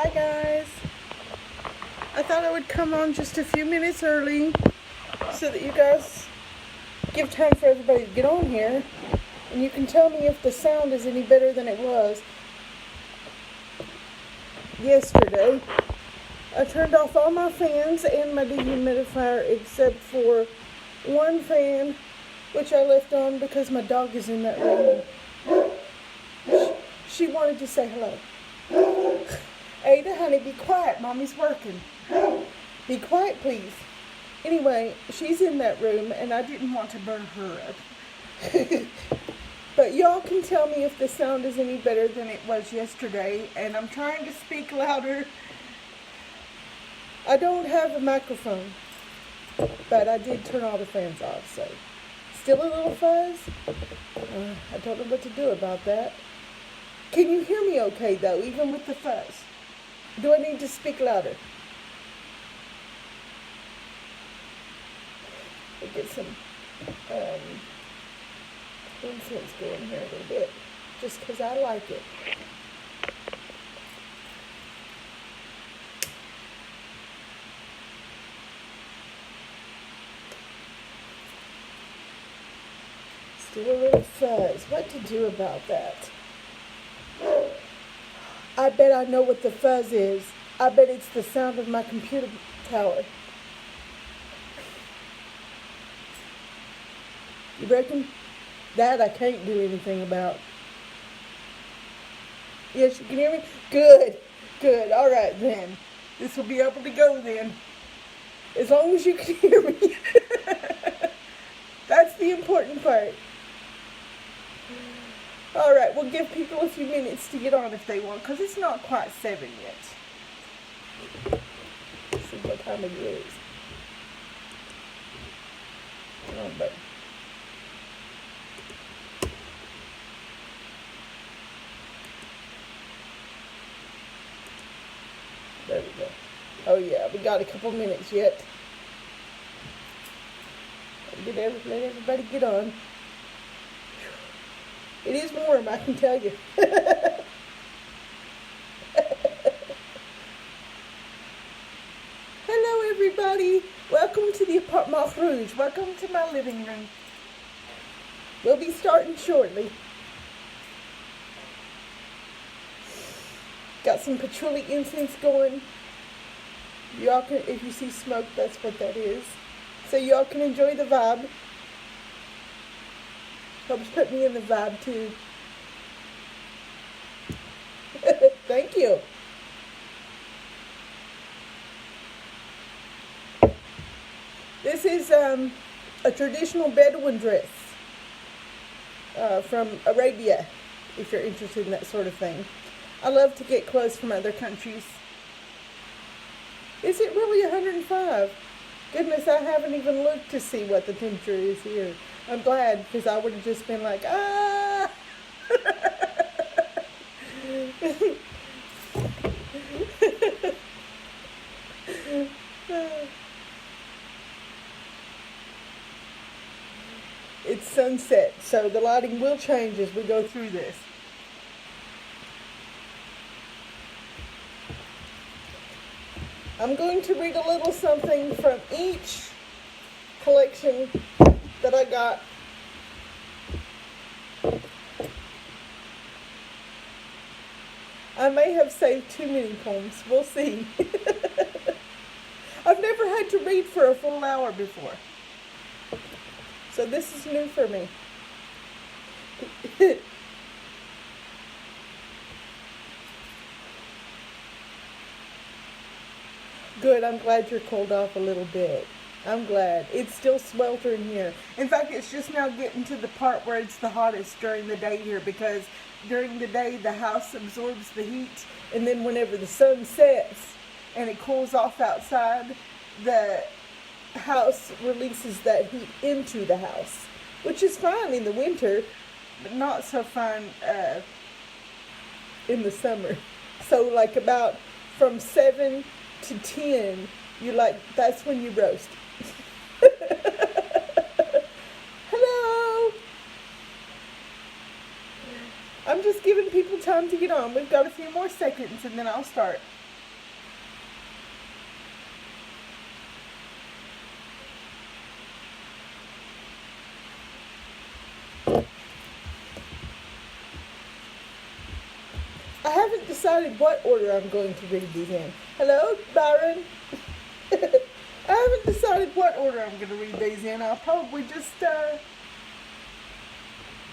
Hi guys. I thought I would come on just a few minutes early so that you guys give time for everybody to get on here and you can tell me if the sound is any better than it was yesterday. I turned off all my fans and my dehumidifier except for one fan, which I left on because my dog is in that room. She wanted to say hello. Ada, honey, be quiet. Mommy's working. Be quiet, please. Anyway, she's in that room, and I didn't want to burn her up. But y'all can tell me if the sound is any better than it was yesterday, and I'm trying to speak louder. I don't have a microphone, but I did turn all the fans off, so still a little fuzz. I don't know what to do about that. Can you hear me okay, though, even with the fuzz? Do I need to speak louder? We'll get some incense going here a little bit, just because I like it. Still a little fuzz. What to do about that? I bet I know what the fuzz is. I bet it's the sound of my computer tower. You reckon? That I can't do anything about. Yes, you can hear me? Good. Good. All right, then. This will be able to go then. As long as you can hear me. That's the important part. All right, we'll give people a few minutes to get on if they want, because it's not quite 7 yet. Let's see what time it is. Oh, but there we go. Oh yeah, we got a couple minutes yet. Let everybody get on. It is warm, I can tell you. Hello, everybody. Welcome to the Apartment Rouge. Welcome to my living room. We'll be starting shortly. Got some patchouli incense going. Y'all can, if you see smoke, that's what that is. So y'all can enjoy the vibe. Helps put me in the vibe too. Thank you. This is a traditional Bedouin dress from Arabia, if you're interested in that sort of thing. I love to get clothes from other countries. Is it really 105? Goodness, I haven't even looked to see what the temperature is here. I'm glad, because I would have just been like, ah! It's sunset, so the lighting will change as we go through this. I'm going to read a little something from each collection that I got. I may have saved too many poems. We'll see. I've never had to read for a full hour before. So this is new for me. Good, I'm glad you're cooled off a little bit. I'm glad. It's still sweltering here. In fact, it's just now getting to the part where it's the hottest during the day here, because during the day the house absorbs the heat, and then whenever the sun sets and it cools off outside, the house releases that heat into the house, which is fine in the winter, but not so fine in the summer. So like about from 7 to 10, that's when you roast. Hello. I'm just giving people time to get on. We've got a few more seconds and then I'll start. decided what order I'm going to read these in. Hello, Byron. I haven't decided what order I'm going to read these in. I'll probably just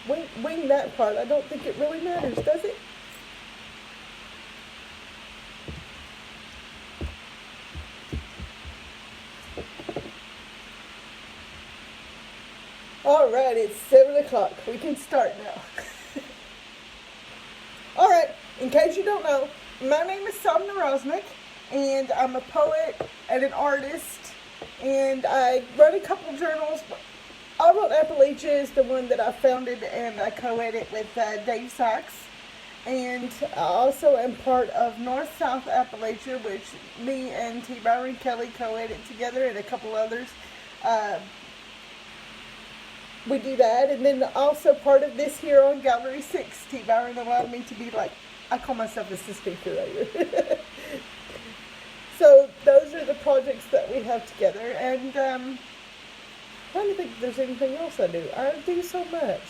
wing that part. I don't think it really matters, does it? Alright, it's 7 o'clock. We can start now. Alright, in case you don't know, my name is Sabne Raznik, and I'm a poet and an artist, and I run a couple journals. All About Appalachia is the one that I founded and I co-edit with Dave Sachs. And I also am part of North-South Appalachia, which me and T. Byron Kelly co-edit together, and a couple others. We do that, and then also part of this here on Gallery 6. T. Byron allowed me to be like, I call myself a speaker writer. So those are the projects that we have together, and trying to think if there's anything else I do. I do so much.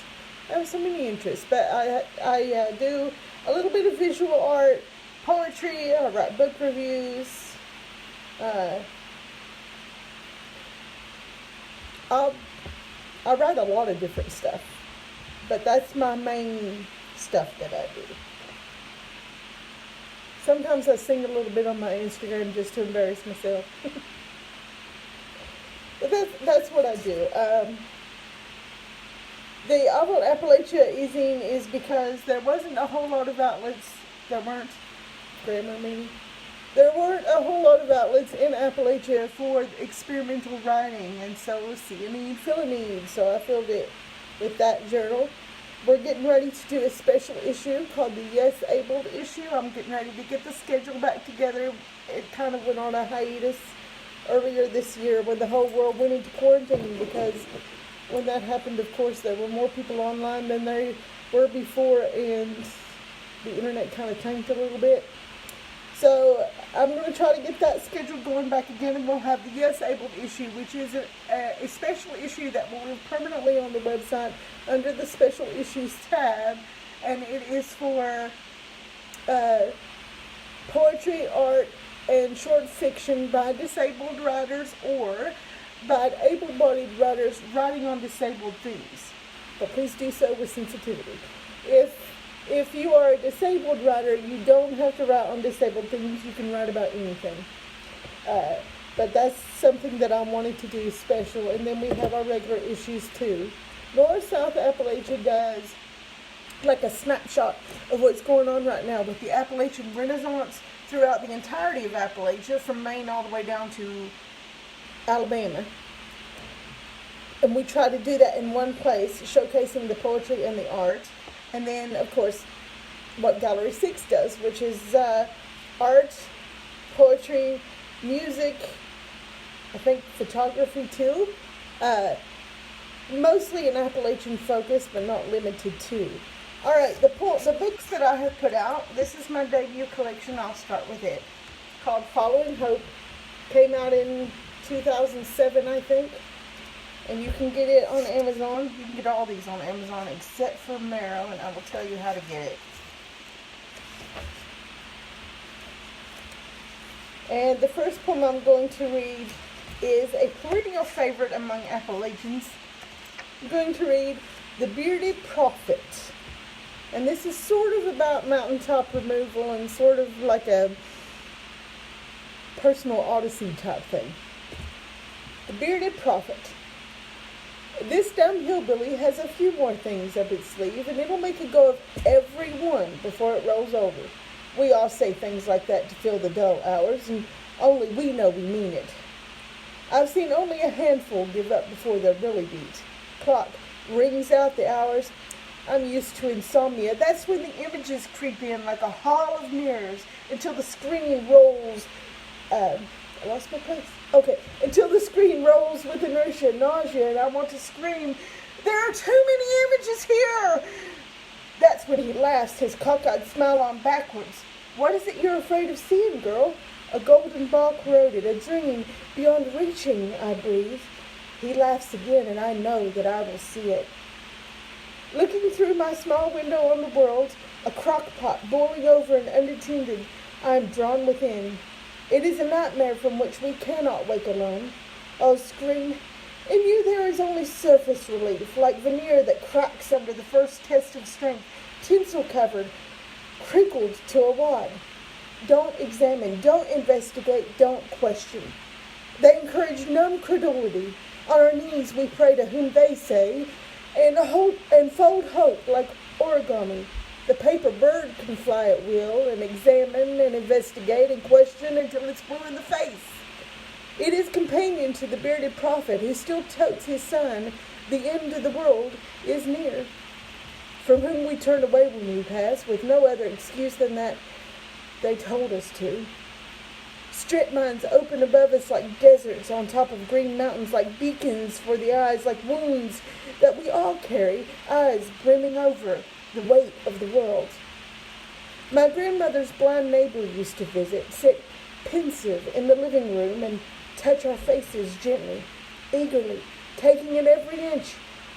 I have so many interests, but I do a little bit of visual art, poetry, I write book reviews, I write a lot of different stuff, but that's my main stuff that I do. Sometimes I sing a little bit on my Instagram just to embarrass myself. But that's what I do. The About Appalachia easing is because there wasn't a whole lot of outlets. There weren't a whole lot of outlets in Appalachia for experimental writing, and so see a need, fill a need. So I filled it with that journal. We're getting ready to do a special issue called the Yes Abled issue. I'm getting ready to get the schedule back together. It kind of went on a hiatus earlier this year when the whole world went into quarantine, because when that happened, of course, there were more people online than there were before, and the internet kind of tanked a little bit. So I'm going to try to get that schedule going back again, and we'll have the Yes Abled issue, which is a special issue that will live permanently on the website under the special issues tab, and it is for poetry, art, and short fiction by disabled writers or by able-bodied writers writing on disabled themes. But please do so with sensitivity. If you are a disabled writer, you don't have to write on disabled themes. You can write about anything. But that's something that I'm wanting to do special. And then we have our regular issues too. North-South Appalachia does like a snapshot of what's going on right now with the Appalachian Renaissance throughout the entirety of Appalachia, from Maine all the way down to Alabama. And we try to do that in one place, showcasing the poetry and the art. And then, of course, what Gallery 6 does, which is art, poetry, music, I think photography too. Mostly an Appalachian focus, but not limited to. All right, the books that I have put out, this is my debut collection. I'll start with it. Called Following Hope. Came out in 2007, I think. And you can get it on Amazon. You can get all these on Amazon except for Marrow, and I will tell you how to get it. And the first poem I'm going to read is a perennial favorite among Appalachians. I'm going to read The Bearded Prophet. And this is sort of about mountaintop removal and sort of like a personal odyssey type thing. The Bearded Prophet. This dumb hillbilly has a few more things up its sleeve, and it'll make a go of every one before it rolls over. We all say things like that to fill the dull hours, and only we know we mean it. I've seen only a handful give up before they're really beat. Clock rings out the hours. I'm used to insomnia. That's when the images creep in like a hall of mirrors until the screen rolls. I lost my place. Okay, until the screen rolls with inertia, nausea, and I want to scream, "There are too many images here!" That's when he laughs, his cockeyed smile on backwards. "What is it you're afraid of seeing, girl?" "A golden ball corroded, a dream beyond reaching," I breathe. He laughs again, and I know that I will see it. Looking through my small window on the world, a crock pot boiling over and unattended, I am drawn within. It is a nightmare from which we cannot wake alone. Oh, scream! In you there is only surface relief, like veneer that cracks under the first test of strength, tinsel-covered, crinkled to a wad. Don't examine, don't investigate, don't question. They encourage numb credulity. On our knees we pray to whom they say, and fold hope like origami. The paper bird can fly at will and examine and investigate and question until it's blue in the face. It is companion to the bearded prophet who still totes his son, the end of the world is near, from whom we turn away when we pass, with no other excuse than that they told us to. Strip mines open above us like deserts on top of green mountains, like beacons for the eyes, like wounds that we all carry, eyes brimming over the weight of the world. My grandmother's blind neighbor used to visit, sit pensive in the living room and touch our faces gently, eagerly, taking in every inch,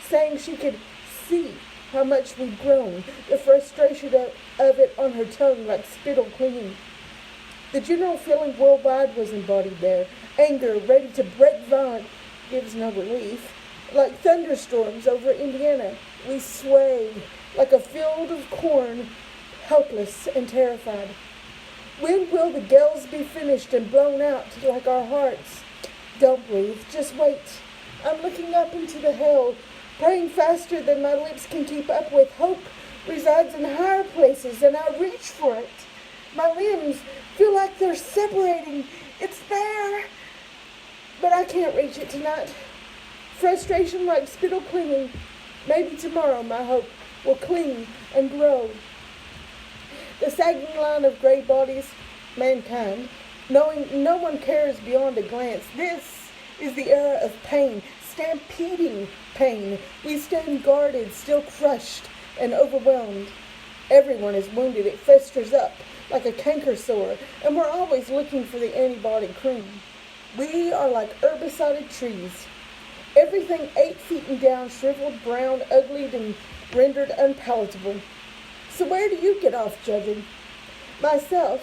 saying she could see how much we'd grown, the frustration of it on her tongue like spittle clinging. The general feeling worldwide was embodied there. Anger, ready to break violent, gives no relief. Like thunderstorms over Indiana, we swayed like a field of corn, helpless and terrified. When will the gales be finished and blown out like our hearts? Don't breathe, just wait. I'm looking up into the hell, praying faster than my lips can keep up with. Hope resides in higher places, and I reach for it. My limbs feel like they're separating. It's there, but I can't reach it tonight. Frustration like spittle clinging. Maybe tomorrow my hope will cling and grow. The sagging line of gray bodies, mankind, knowing no one cares beyond a glance. This is the era of pain, stampeding pain. We stand guarded, still crushed and overwhelmed. Everyone is wounded. It festers up like a canker sore, and we're always looking for the antibody cream. We are like herbicided trees. Everything 8 feet and down, shriveled, brown, uglied, and rendered unpalatable. So where do you get off judging? Myself,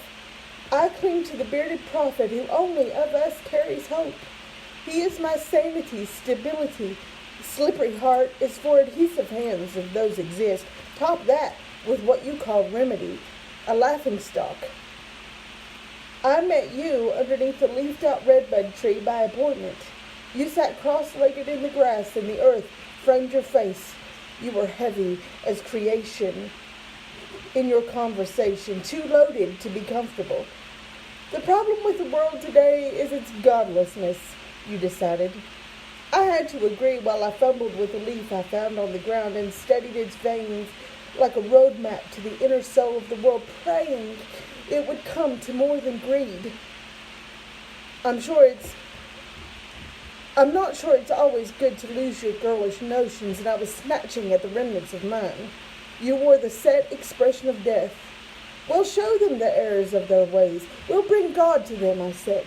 I cling to the bearded prophet who only of us carries hope. He is my sanity, stability. Slippery heart is for adhesive hands, if those exist. Top that with what you call remedy, a laughingstock. I met you underneath the leafed-out redbud tree by appointment. You sat cross-legged in the grass, and the earth framed your face. You were heavy as creation in your conversation, too loaded to be comfortable. The problem with the world today is its godlessness, you decided. I had to agree while I fumbled with a leaf I found on the ground and studied its veins like a roadmap to the inner soul of the world, praying it would come to more than greed. I'm not sure it's always good to lose your girlish notions, and I was snatching at the remnants of mine. You wore the set expression of death. We'll show them the errors of their ways. We'll bring God to them, I said.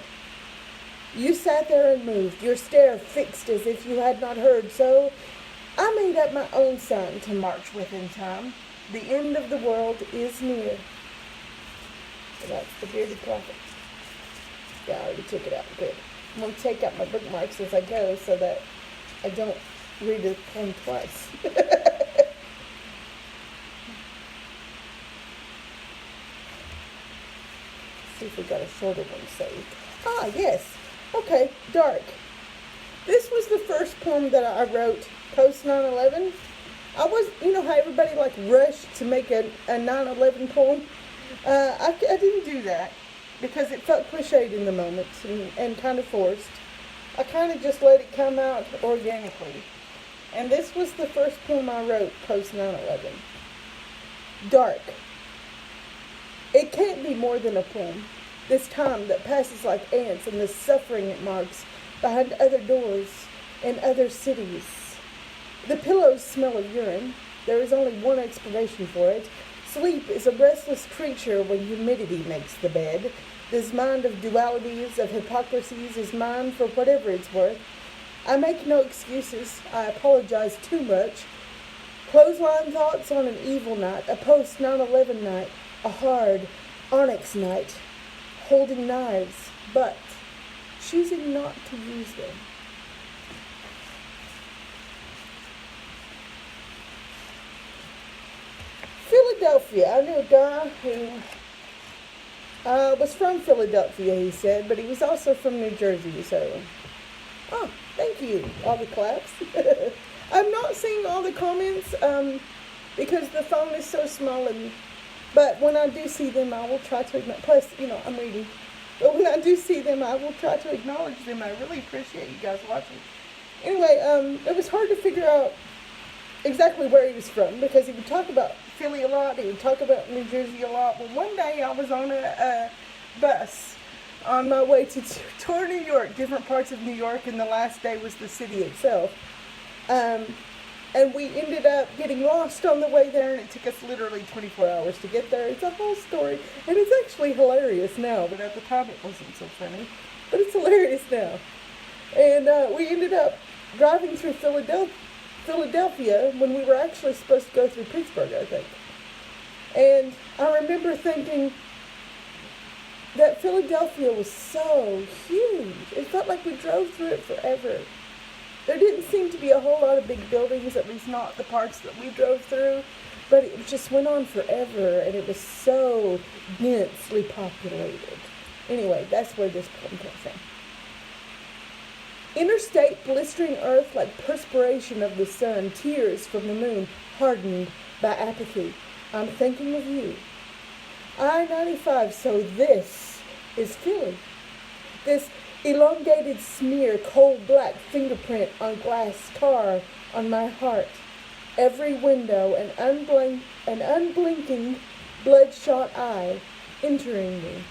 You sat there and moved, your stare fixed as if you had not heard, so I made up my own sign to march with in time. The end of the world is near. And that's the bearded prophet. Yeah, I already took it out. Good. I'm going to take out my bookmarks as I go so that I don't read the poem twice. See if we got a shorter one saved. Ah, yes. Okay, dark. This was the first poem that I wrote post 9/11. I was, how everybody rushed to make a 9/11 poem? I didn't do that because it felt cliched in the moment and kind of forced. I kind of just let it come out organically. And this was the first poem I wrote post 9/11. Dark. It can't be more than a poem. This time that passes like ants and the suffering it marks behind other doors in other cities. The pillows smell of urine. There is only one explanation for it. Sleep is a restless creature when humidity makes the bed. This mind of dualities, of hypocrisies, is mine for whatever it's worth. I make no excuses. I apologize too much. Clothesline thoughts on an evil night, a post 9/11 night, a hard onyx night, holding knives, but choosing not to use them. Philadelphia. I knew a guy who was from Philadelphia, he said, but he was also from New Jersey, so... Oh, thank you. All the claps. I'm not seeing all the comments because the phone is so small, but when I do see them, I will try to acknowledge. Plus, I'm reading. But when I do see them, I will try to acknowledge them. I really appreciate you guys watching. Anyway, it was hard to figure out exactly where he was from because he would talk about Philly a lot. He would talk about New Jersey a lot. Well, one day I was on a bus on my way to tour New York, different parts of New York, and the last day was the city itself. And we ended up getting lost on the way there, and it took us literally 24 hours to get there. It's a whole story, and it's actually hilarious now, but at the time it wasn't so funny. But it's hilarious now. And we ended up driving through Philadelphia when we were actually supposed to go through Pittsburgh, I think. And I remember thinking that Philadelphia was so huge. It felt like we drove through it forever. There didn't seem to be a whole lot of big buildings, at least not the parts that we drove through, but it just went on forever, and it was so densely populated. Anyway, that's where this poem comes from. Interstate blistering earth like perspiration of the sun, tears from the moon hardened by apathy. I'm thinking of you. I-95, so this is Philly. This elongated smear, cold black fingerprint on glass car on my heart. Every window, an unblinking, bloodshot eye entering me.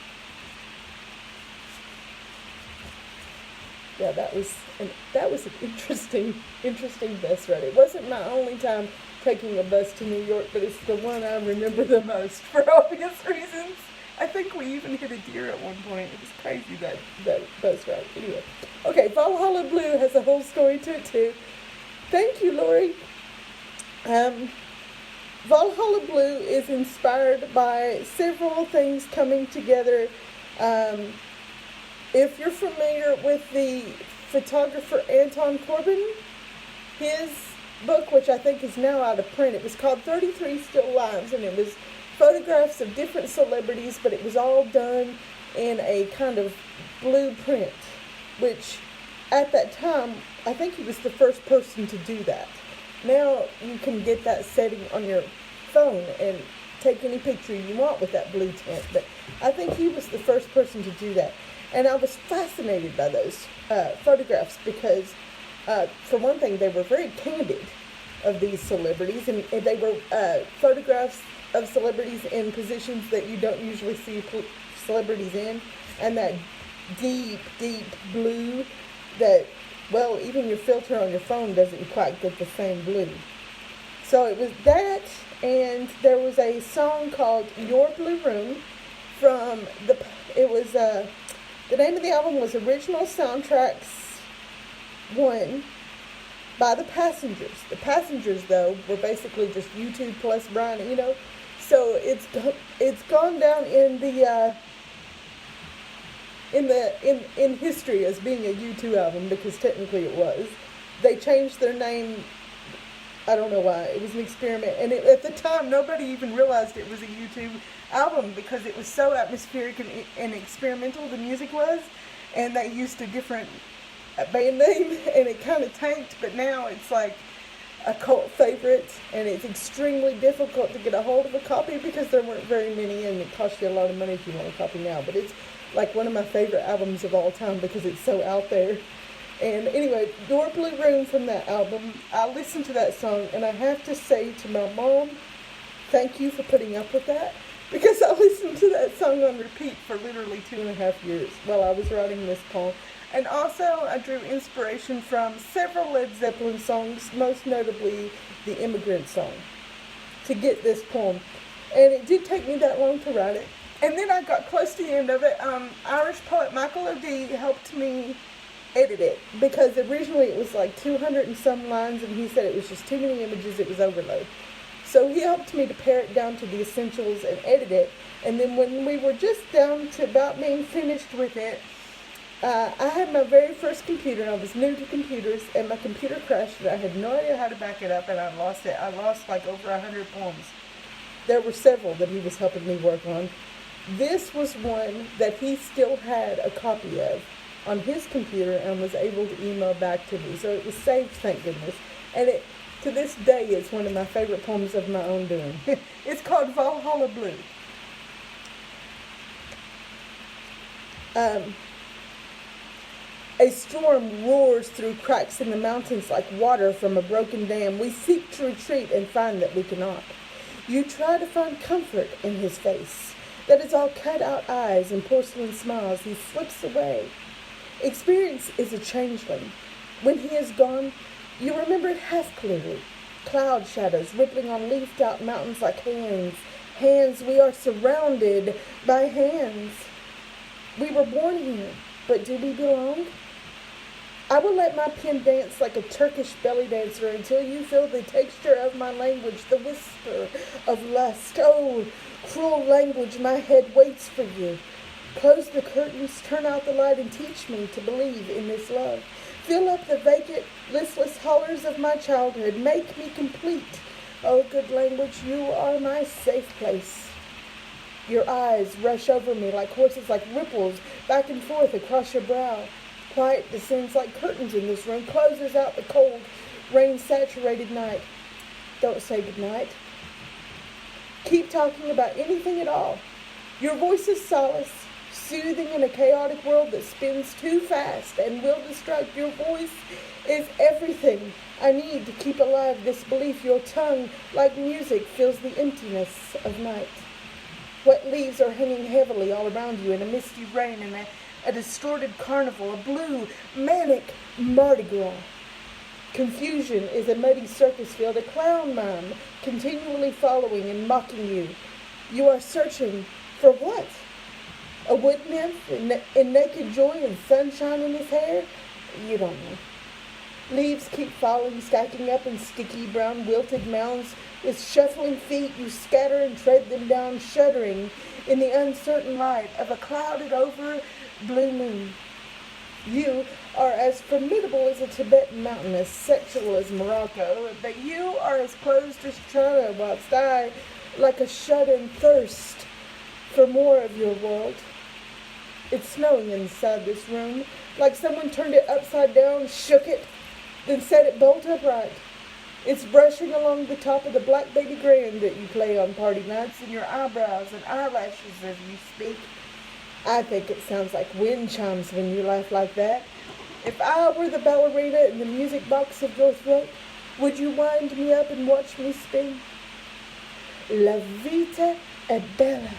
Yeah, that was an interesting bus ride. It wasn't my only time taking a bus to New York, but it's the one I remember the most for obvious reasons. I think we even hit a deer at one point. It was crazy, that bus ride. Anyway. Okay, Valhalla Blue has a whole story to it, too. Thank you, Lori. Valhalla Blue is inspired by several things coming together. If you're familiar with the photographer Anton Corbijn, his book, which I think is now out of print, it was called 33 Still Lives, and it was photographs of different celebrities, but it was all done in a kind of blueprint, which at that time, I think he was the first person to do that. Now you can get that setting on your phone and take any picture you want with that blue tint, but I think he was the first person to do that. And I was fascinated by those photographs because, for one thing, they were very candid of these celebrities, and they were photographs of celebrities in positions that you don't usually see celebrities in, and that deep, deep blue that, well, even your filter on your phone doesn't quite get the same blue. So it was that, and there was a song called Your Blue Room from the name of the album was Original Soundtracks 1 by The Passengers. The Passengers, though, were basically just U2 plus Brian, So it's gone down in in history as being a U2 album, because technically it was. They changed their name. I don't know why. It was an experiment, and at the time nobody even realized it was a U2 album because it was so atmospheric and experimental, the music was, and they used a different band name, and it kind of tanked. But now it's like a cult favorite, and it's extremely difficult to get a hold of a copy because there weren't very many, and it costs you a lot of money if you want a copy now. But it's like one of my favorite albums of all time because it's so out there. And anyway, Your Blue Room from that album, I listened to that song, and I have to say to my mom, thank you for putting up with that, because I listened to that song on repeat for literally 2.5 years while I was writing this poem. And also, I drew inspiration from several Led Zeppelin songs, most notably the Immigrant Song, to get this poem. And it did take me that long to write it. And then I got close to the end of it. Irish poet Michael O'D helped me edit it, because originally it was like 200 and some lines, and he said it was just too many images, it was overload. So he helped me to pare it down to the essentials and edit it. And then when we were just down to about being finished with it, I had my very first computer, and I was new to computers, and my computer crashed, and I had no idea how to back it up, and I lost it. I lost like over 100 poems. There were several that he was helping me work on. This was one that he still had a copy of on his computer and was able to email back to me. So it was saved, thank goodness. And it, to this day, it's one of my favorite poems of my own doing. It's called Valhalla Blue. A storm roars through cracks in the mountains like water from a broken dam. We seek to retreat and find that we cannot. You try to find comfort in his face. That is all cut-out eyes and porcelain smiles. He slips away. Experience is a changeling. When he is gone, you remember it half clearly. Cloud shadows rippling on leafed-out mountains like hands. Hands, we are surrounded by hands. We were born here, but do we belong? I will let my pen dance like a Turkish belly dancer until you feel the texture of my language, the whisper of lust. Oh, cruel language, my head waits for you. Close the curtains, turn out the light, and teach me to believe in this love. Fill up the vacant, listless hollers of my childhood. Make me complete. Oh, good language, you are my safe place. Your eyes rush over me like horses, like ripples back and forth across your brow. Quiet descends like curtains in this room, closes out the cold, rain-saturated night. Don't say goodnight. Keep talking about anything at all. Your voice is solace, soothing in a chaotic world that spins too fast and will distract. Your voice is everything I need to keep alive this belief. Your tongue, like music, fills the emptiness of night. Wet leaves are hanging heavily all around you in a misty rain and a distorted carnival, a blue, manic Mardi Gras. Confusion is a muddy circus field, a clown mime continually following and mocking you. You are searching for what? A wood nymph in naked joy and sunshine in his hair? You don't know. Leaves keep falling, stacking up in sticky brown wilted mounds. With shuffling feet, you scatter and tread them down, shuddering in the uncertain light of a clouded over blue moon. You are as formidable as a Tibetan mountain, as sexual as Morocco, but you are as closed as China, whilst I, like a shut-in, thirst for more of your world. It's snowing inside this room, like someone turned it upside down, shook it, then set it bolt upright. It's brushing along the top of the black baby grand that you play on party nights in your eyebrows and eyelashes as you speak. I think it sounds like wind chimes when you laugh like that. If I were the ballerina in the music box of your throat, would you wind me up and watch me spin? La vita è bella.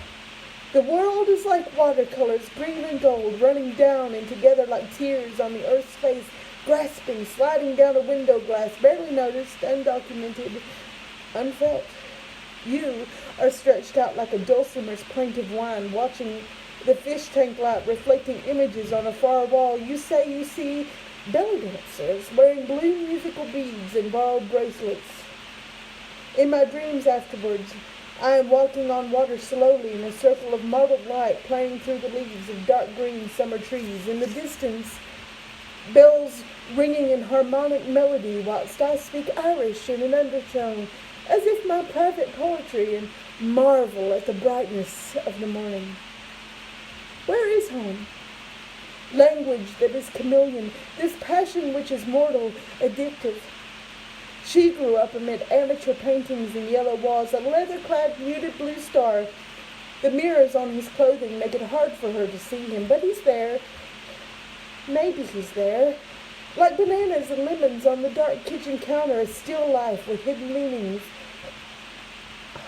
The world is like watercolors, green and gold, running down and together like tears on the earth's face, grasping, sliding down a window glass, barely noticed, undocumented, unfelt. You are stretched out like a dulcimer's plaintive whine, watching the fish tank light reflecting images on a far wall. You say you see belly dancers wearing blue musical beads and borrowed bracelets. In my dreams afterwards, I am walking on water slowly in a circle of mottled light playing through the leaves of dark green summer trees. In the distance, bells ringing in harmonic melody whilst I speak Irish in an undertone, as if my private poetry, and marvel at the brightness of the morning. Where is home? Language that is chameleon, this passion which is mortal, addictive. She grew up amid amateur paintings and yellow walls, a leather-clad muted blue star. The mirrors on his clothing make it hard for her to see him, but he's there. Maybe he's there. Like bananas and lemons on the dark kitchen counter, a still life with hidden meanings.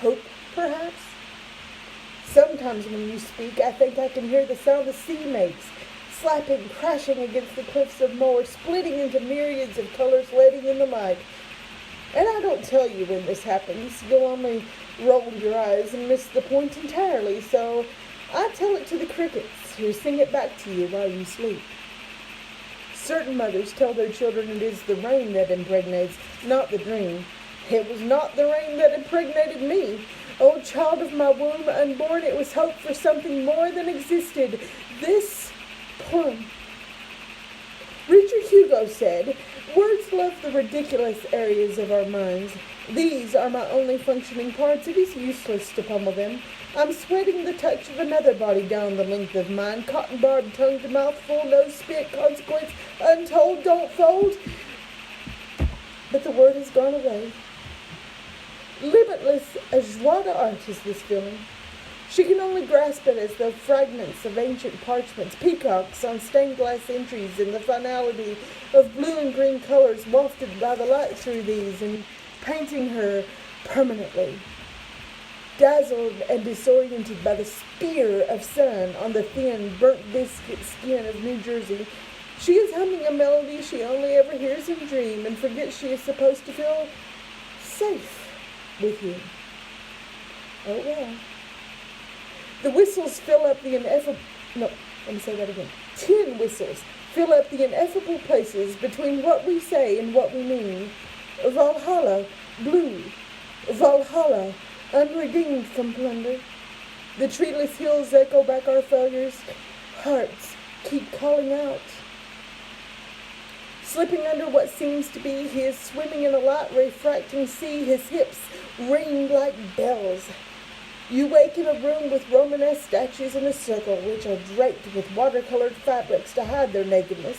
Hope, perhaps? Sometimes when you speak, I think I can hear the sound the sea makes, slapping, crashing against the cliffs of Moher, splitting into myriads of colors, letting in the light. And I don't tell you when this happens. You'll only roll your eyes and miss the point entirely, so I tell it to the crickets, who sing it back to you while you sleep. Certain mothers tell their children it is the rain that impregnates, not the dream. It was not the rain that impregnated me. O child of my womb, unborn, it was hope for something more than existed. This poem. Richard Hugo said, words love the ridiculous areas of our minds. These are my only functioning parts. It is useless to pummel them. I'm sweating the touch of another body down the length of mine. Cotton barb, tongue to mouthful, no spit, consequence, untold, don't fold. But the word has gone away. Limitless a joie d'art is this feeling. She can only grasp it as though fragments of ancient parchments, peacocks on stained glass entries, and the finality of blue and green colors wafted by the light through these and painting her permanently. Dazzled and disoriented by the spear of sun on the thin, burnt biscuit skin of New Jersey, she is humming a melody she only ever hears in dream and forgets she is supposed to feel safe with you. Oh well. The whistles fill up the ineffable... No, let me say that again. 10 whistles fill up the ineffable places between what we say and what we mean. Valhalla Blue. Valhalla, unredeemed from plunder. The treeless hills echo back our failures. Hearts keep calling out. Slipping under what seems to be, he is swimming in a light refracting sea. His hips ring like bells. You wake in a room with Romanesque statues in a circle, which are draped with watercolored fabrics to hide their nakedness.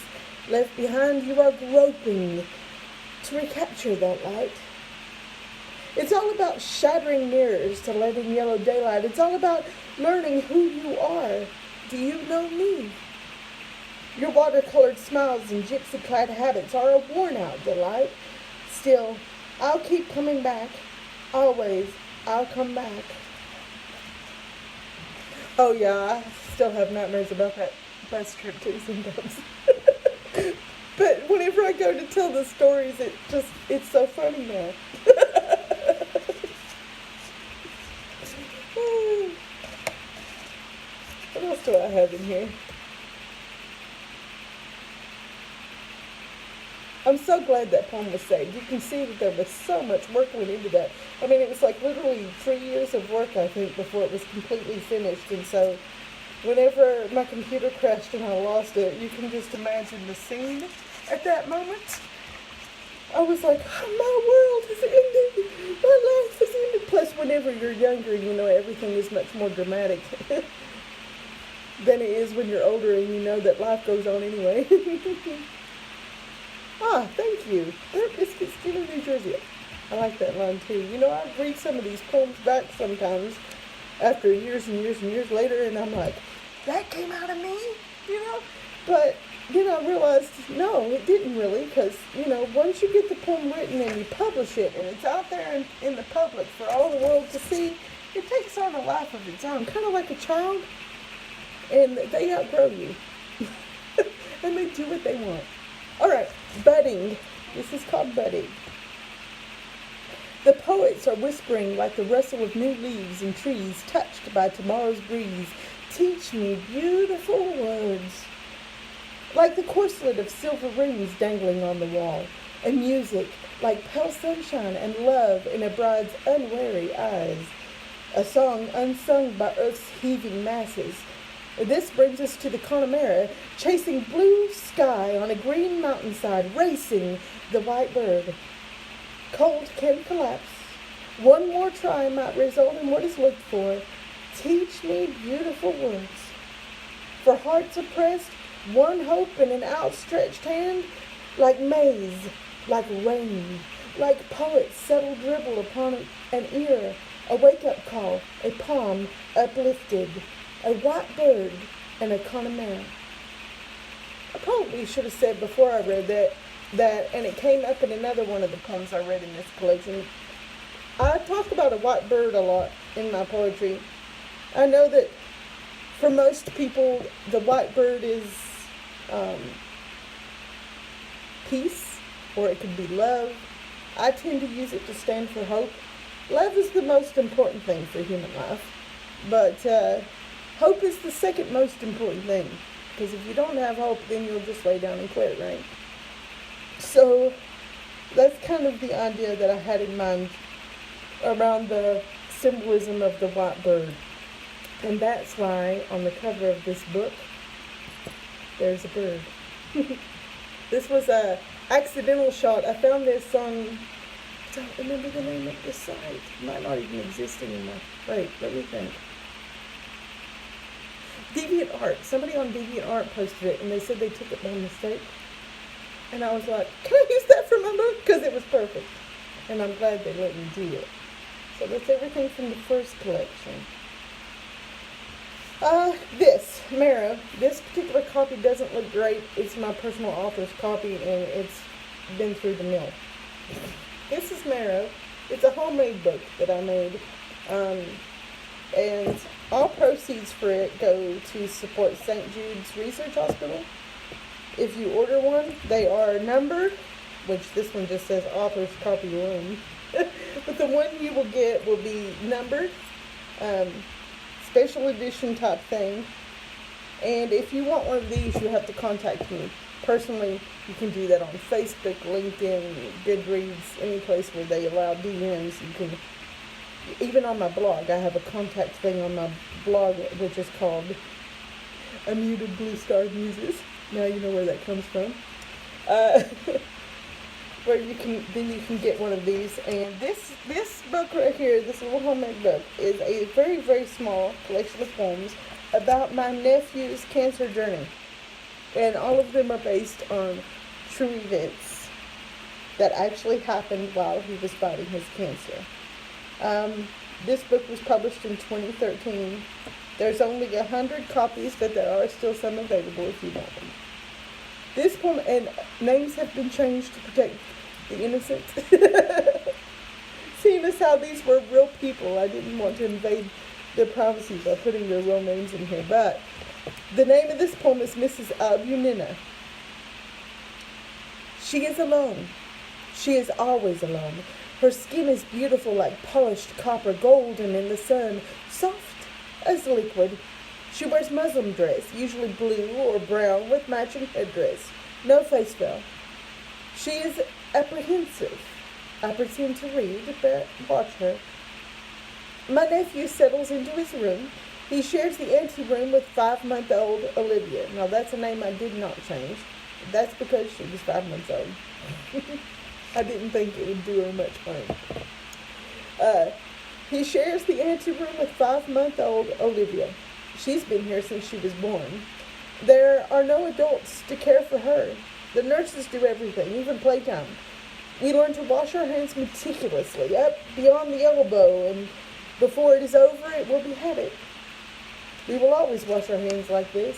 Left behind, you are groping to recapture that light. It's all about shattering mirrors to let in yellow daylight. It's all about learning who you are. Do you know me? Your watercolored smiles and gypsy-clad habits are a worn-out delight. Still, I'll keep coming back. Always, I'll come back. Oh yeah, I still have nightmares about that bus trip too sometimes. But whenever I go to tell the stories, it's so funny now. What else do I have in here? I'm so glad that poem was saved. You can see that there was so much work went into that. I mean, it was like literally 3 years of work, I think, before it was completely finished. And so whenever my computer crashed and I lost it, you can just imagine the scene at that moment. I was like, oh, my world has ended. My life has ended. Plus, whenever you're younger, you know, everything is much more dramatic than it is when you're older and you know that life goes on anyway. Ah, thank you. Burnt biscuit skin of New Jersey. I like that line too. You know, I read some of these poems back sometimes after years and years and years later, and I'm like, that came out of me, you know? But then I realized, no, it didn't really, because, you know, once you get the poem written and you publish it, and it's out there in the public for all the world to see, it takes on a life of its own, kind of like a child, and they outgrow you. And they do what they want. All right, budding. This is called budding. The poets are whispering like the rustle of new leaves and trees touched by tomorrow's breeze. Teach me beautiful words. Like the corselet of silver rings dangling on the wall. And music like pale sunshine and love in a bride's unwary eyes. A song unsung by earth's heaving masses. This brings us to the Connemara, chasing blue sky on a green mountainside, racing the white bird. Cold can collapse. One more try might result in what is looked for. Teach me beautiful words. For hearts oppressed, one hope in an outstretched hand, like maize, like rain, like poet's subtle dribble upon an ear, a wake-up call, a palm uplifted. A white bird and a Connemara. I probably should have said before I read that, and it came up in another one of the poems I read in this collection. I talk about a white bird a lot in my poetry. I know that for most people, the white bird is peace, or it could be love. I tend to use it to stand for hope. Love is the most important thing for human life, but hope is the second most important thing, because if you don't have hope, then you'll just lay down and quit, right? So that's kind of the idea that I had in mind around the symbolism of the white bird. And that's why on the cover of this book, there's a bird. This was a accidental shot. I found this on, I don't remember the name of the site. It might not even exist anymore. Wait, let me think. DeviantArt. Somebody on DeviantArt posted it, and they said they took it by mistake. And I was like, can I use that for my book? Because it was perfect. And I'm glad they let me do it. So that's everything from the first collection. This, Marrow. This particular copy doesn't look great. It's my personal author's copy, and it's been through the mill. This is Marrow. It's a homemade book that I made. And all proceeds for it go to support St. Jude's Research Hospital. If you order one, they are numbered, which this one just says author's copy 1. But the one you will get will be numbered, special edition type thing. And if you want one of these, you have to contact me. Personally, you can do that on Facebook, LinkedIn, Goodreads, any place where they allow DMs. You can, even on my blog, I have a contact thing on my blog, which is called Unmuted Blue Star Muses. Now you know where that comes from. Where you can get one of these. And this book right here, this little homemade book, is a very, very small collection of poems about my nephew's cancer journey. And all of them are based on true events that actually happened while he was fighting his cancer. This book was published in 2013. There's only 100 copies, but there are still some available if you want them. This poem, and names have been changed to protect the innocent. Seeing as how these were real people, I didn't want to invade their privacy by putting their real names in here. But the name of this poem is Mrs. Albunina. She is alone. She is always alone. Her skin is beautiful like polished copper, golden in the sun, soft as liquid. She wears muslin dress, usually blue or brown with matching headdress. No face veil. She is apprehensive. I pretend to read, but watch her. My nephew settles into his room. He shares the anteroom with 5-month-old Olivia. Now, that's a name I did not change. That's because she was 5 months old. I didn't think it would do her much harm. He shares the anteroom with 5-month-old Olivia. She's been here since she was born. There are no adults to care for her. The nurses do everything, even playtime. We learn to wash our hands meticulously, up beyond the elbow, and before it is over, it will be habit. We will always wash our hands like this.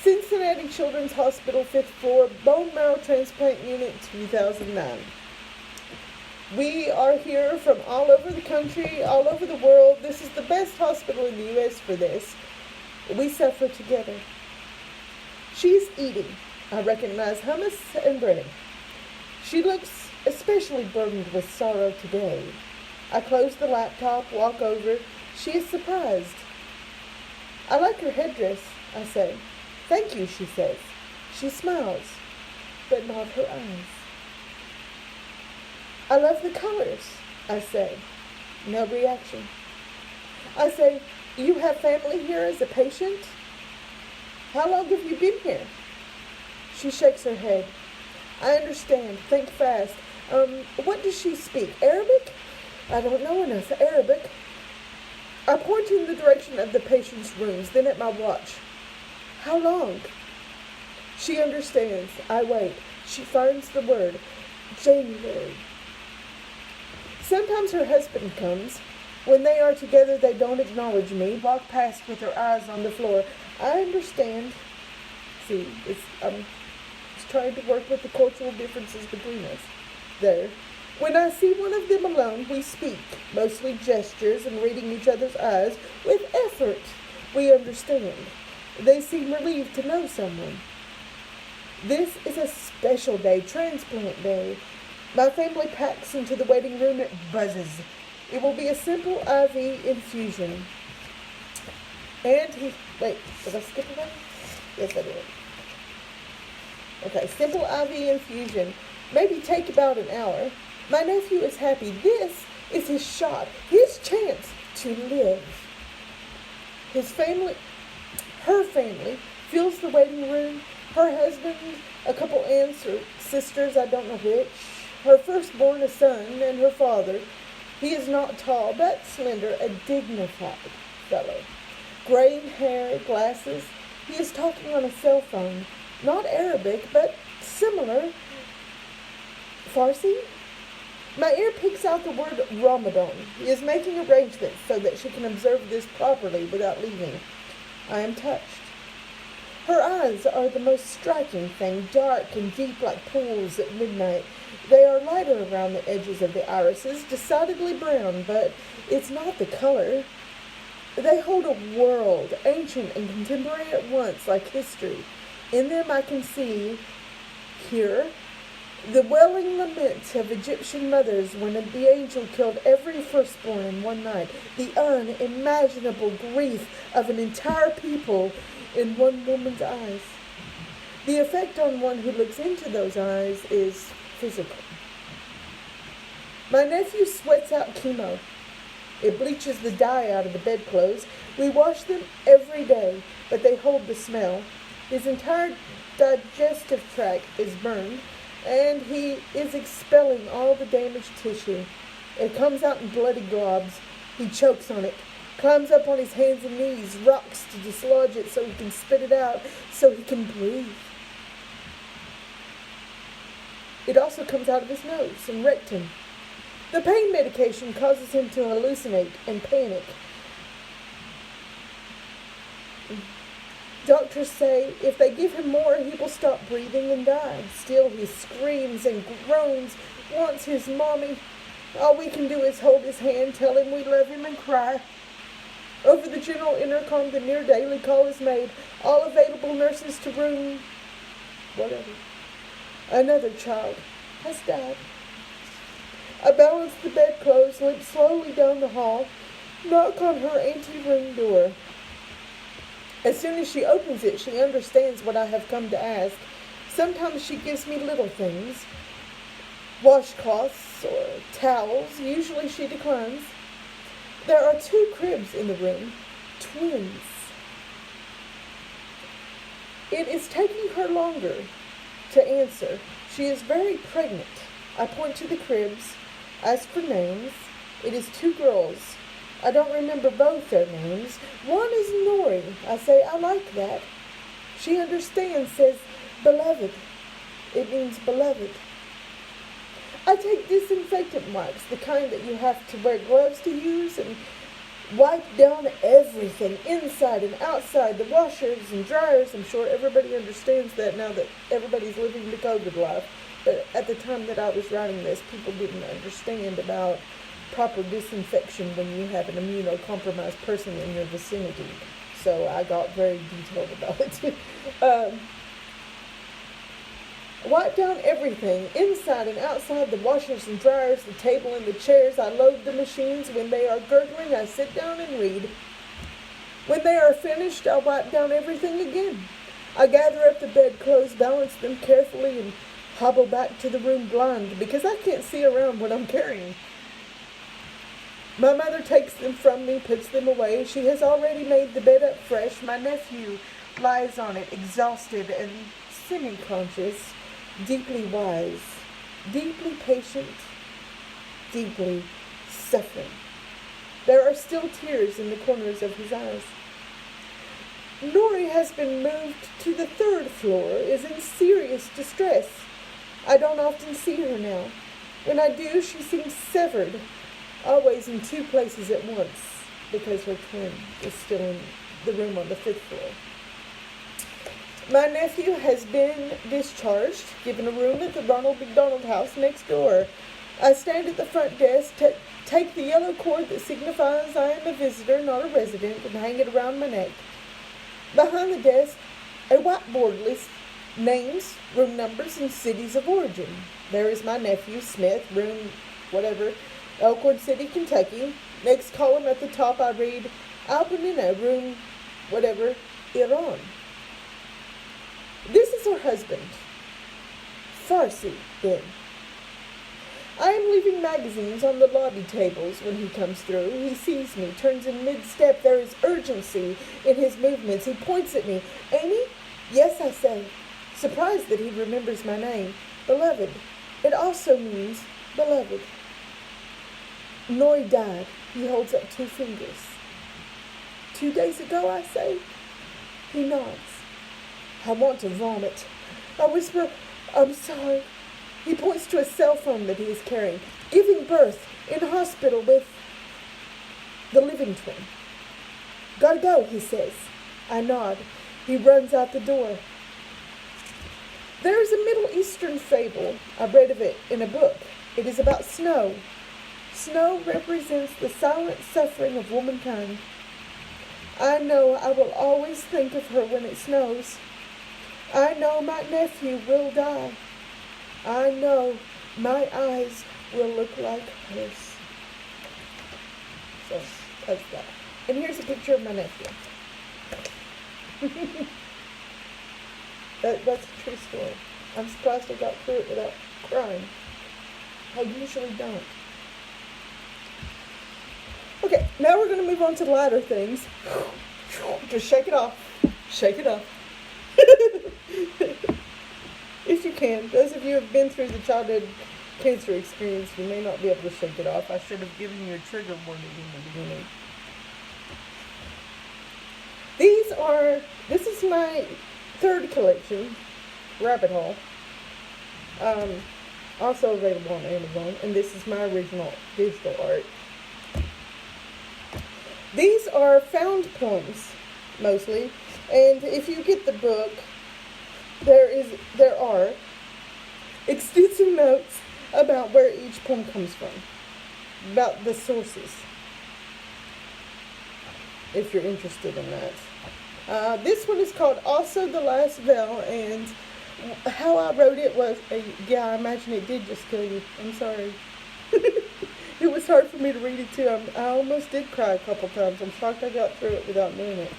Cincinnati Children's Hospital, 5th floor, Bone Marrow Transplant Unit, 2009. We are here from all over the country, all over the world. This is the best hospital in the U.S. for this. We suffer together. She's eating. I recognize hummus and bread. She looks especially burdened with sorrow today. I close the laptop, walk over. She is surprised. I like her headdress, I say. Thank you, she says. She smiles, but not her eyes. I love the colors, I say. No reaction. I say, you have family here as a patient? How long have you been here? She shakes her head. I understand. Think fast. What does she speak? Arabic? I don't know enough Arabic. I point in the direction of the patient's rooms, then at my watch. How long? She understands. I wait. She finds the word. January. Sometimes her husband comes. When they are together, they don't acknowledge me, walk past with their eyes on the floor. I understand. See, I'm trying to work with the cultural differences between us. There. When I see one of them alone, we speak, mostly gestures and reading each other's eyes. With effort, we understand. They seem relieved to know someone. This is a special day, transplant day. My family packs into the waiting room. It buzzes. It will be a simple IV infusion. And wait, did I skip a line? Yes, I did. Okay, simple IV infusion. Maybe take about an hour. My nephew is happy. This is his shot, his chance to live. Her family fills the waiting room. Her husband, a couple aunts or sisters, I don't know which. Her firstborn, a son, and her father. He is not tall, but slender, a dignified fellow. Graying hair, glasses. He is talking on a cell phone. Not Arabic, but similar. Farsi? My ear picks out the word Ramadan. He is making arrangements so that she can observe this properly without leaving. I am touched. Her eyes are the most striking thing, dark and deep like pools at midnight. They are lighter around the edges of the irises, decidedly brown, but it's not the color. They hold a world, ancient and contemporary at once, like history. In them I can hear, the wailing laments of Egyptian mothers when the angel killed every firstborn in one night. The unimaginable grief of an entire people in one woman's eyes. The effect on one who looks into those eyes is physical. My nephew sweats out chemo. It bleaches the dye out of the bedclothes. We wash them every day, but they hold the smell. His entire digestive tract is burned, and he is expelling all the damaged tissue. It comes out in bloody globs. He chokes on it, climbs up on his hands and knees, rocks to dislodge it so he can spit it out, so he can breathe. It also comes out of his nose and rectum. The pain medication causes him to hallucinate and panic. Doctors say if they give him more, he will stop breathing and die. Still, he screams and groans, wants his mommy. All we can do is hold his hand, tell him we love him, and cry. Over the general intercom, the near daily call is made. All available nurses to room... whatever. Another child has died. I balance the bedclothes, limp slowly down the hall, knock on her anteroom door. As soon as she opens it, she understands what I have come to ask. Sometimes she gives me little things, washcloths or towels. Usually she declines. There are 2 cribs in the room, twins. It is taking her longer to answer. She is very pregnant. I point to the cribs, ask for names. It is 2 girls. I don't remember both their names. One is Nori. I say, I like that. She understands, says, beloved. It means beloved. I take disinfectant wipes, the kind that you have to wear gloves to use, and wipe down everything, inside and outside, the washers and dryers. I'm sure everybody understands that now that everybody's living the COVID life. But at the time that I was writing this, people didn't understand about proper disinfection when you have an immunocompromised person in your vicinity. So I got very detailed about it. Wipe down everything, inside and outside, the washers and dryers, the table and the chairs. I load the machines. When they are gurgling, I sit down and read. When they are finished, I'll wipe down everything again. I gather up the bedclothes, balance them carefully, and hobble back to the room blind because I can't see around what I'm carrying. My mother takes them from me, puts them away. She has already made the bed up fresh. My nephew lies on it, exhausted and semi-conscious, deeply wise, deeply patient, deeply suffering. There are still tears in the corners of his eyes. Nori has been moved to the 3rd floor, is in serious distress. I don't often see her now. When I do, she seems severed, always in 2 places at once, because her twin is still in the room on the 5th floor. My nephew has been discharged, given a room at the Ronald McDonald House next door. I stand at the front desk, take the yellow cord that signifies I am a visitor, not a resident, and hang it around my neck. Behind the desk, a whiteboard lists names, room numbers, and cities of origin. There is my nephew, Smith, room whatever, Elkhorn City, Kentucky. Next column at the top I read, Albanina, room whatever, Iran. Is her husband. Farsi, then. I am leaving magazines on the lobby tables when he comes through. He sees me, turns in mid-step. There is urgency in his movements. He points at me. Amy? Yes, I say, surprised that he remembers my name. Beloved. It also means beloved. Nori died. He holds up 2 fingers. 2 days ago, I say. He nods. I want to vomit. I whisper, I'm sorry. He points to a cell phone that he is carrying. Giving birth in hospital with the living twin. Gotta go, he says. I nod. He runs out the door. There is a Middle Eastern fable. I read of it in a book. It is about snow. Snow represents the silent suffering of womankind. I know I will always think of her when it snows. I know my nephew will die. I know my eyes will look like hers. So, that's that. And here's a picture of my nephew. That's a true story. I'm surprised I got through it without crying. I usually don't. Okay, now we're going to move on to lighter things. Just shake it off. Shake it off. If you can. Those of you who have been through the childhood cancer experience, you may not be able to shake it off. I should have given you a trigger warning in the beginning. This is my 3rd collection, Rabbit Hole. Also available on Amazon, and this is my original digital art. These are found poems, mostly, and if you get the book, there are extensive notes about where each poem comes from, about the sources, if you're interested in that. This one is called Also the Last Veil, and how I wrote it was, yeah, I imagine it did just kill you. I'm sorry. It was hard for me to read it too. I almost did cry a couple times. I'm shocked I got through it without doing it.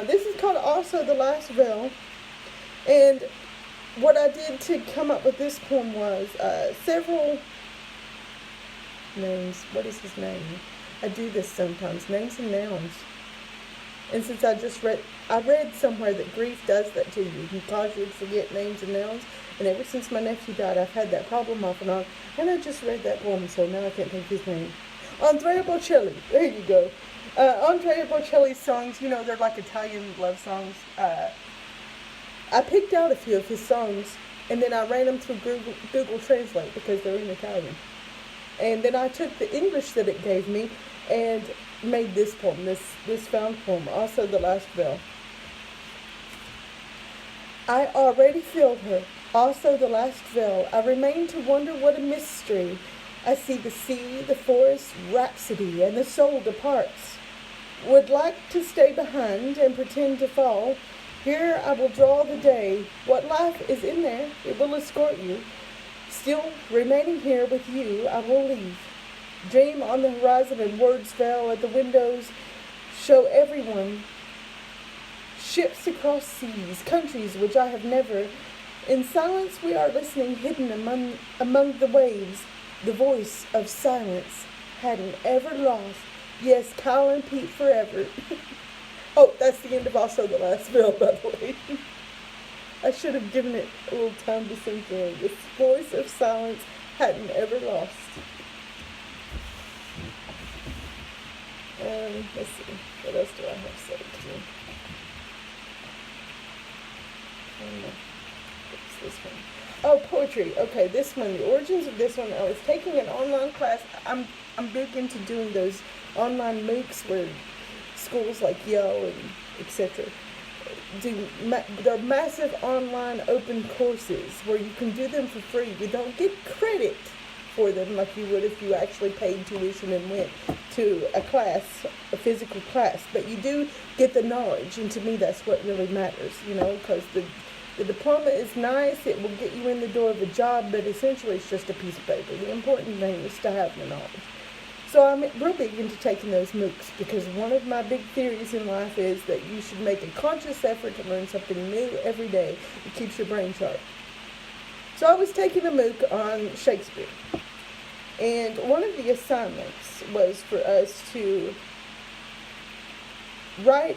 This is called Also the Last Veil. And what I did to come up with this poem was several names. What is his name? I do this sometimes. Names and nouns. And since I read somewhere that grief does that to you. It can cause you to forget names and nouns. And ever since my nephew died, I've had that problem off and on. And I just read that poem, so now I can't think his name. Andrea Bocelli. There you go. Andrea Bocelli's songs, they're like Italian love songs. I picked out a few of his songs, and then I ran them through Google Translate because they're in Italian. And then I took the English that it gave me and made this poem, this found poem, Also the Last Veil. I already filled her, also the last veil. I remain to wonder what a mystery. I see the sea, the forest, rhapsody, and the soul departs. Would like to stay behind and pretend to fall. Here I will draw the day. What life is in there, it will escort you. Still remaining here with you, I will leave. Dream on the horizon and words fell at the windows. Show everyone ships across seas, countries which I have never. In silence we are listening, hidden among the waves. The voice of silence hadn't ever lost. Yes, Kyle and Pete forever. Oh, that's the end of Also the Last Veil, by the way. I should have given it a little time to sink in. This voice of silence hadn't ever lost. Let's see. What else do I have saved here? What's this one? Oh, poetry. Okay, this one. The origins of this one. I was taking an online class. I'm big into doing those online MOOCs where schools like Yale and etc. They're massive online open courses where you can do them for free. You don't get credit for them like you would if you actually paid tuition and went to a class, a physical class. But you do get the knowledge, and to me that's what really matters, because the diploma is nice. It will get you in the door of a job, but essentially it's just a piece of paper. The important thing is to have the knowledge. So I'm real big into taking those MOOCs because one of my big theories in life is that you should make a conscious effort to learn something new every day. It keeps your brain sharp. So I was taking a MOOC on Shakespeare. And one of the assignments was for us to write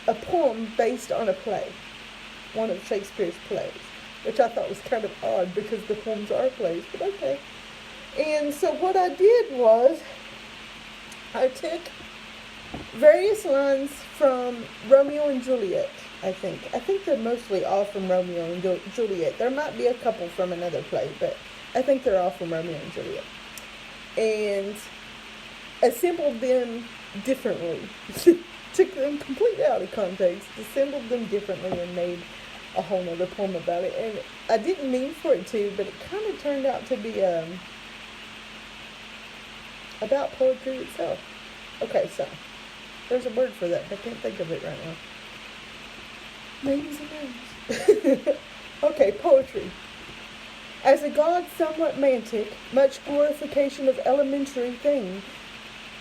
a poem based on a play, one of Shakespeare's plays, which I thought was kind of odd because the poems are plays, but okay. And so what I did was I took various lines from Romeo and Juliet, I think. I think they're mostly all from Romeo and Juliet. There might be a couple from another play, but I think they're all from Romeo and Juliet. And assembled them differently. Took them completely out of context, assembled them differently, and made a whole nother poem about it. And I didn't mean for it to, but it kind of turned out to be about poetry itself. Okay, so there's a word for that, but I can't think of it right now. Names and names. Okay, poetry. As a god somewhat mantic, much glorification of elementary thing,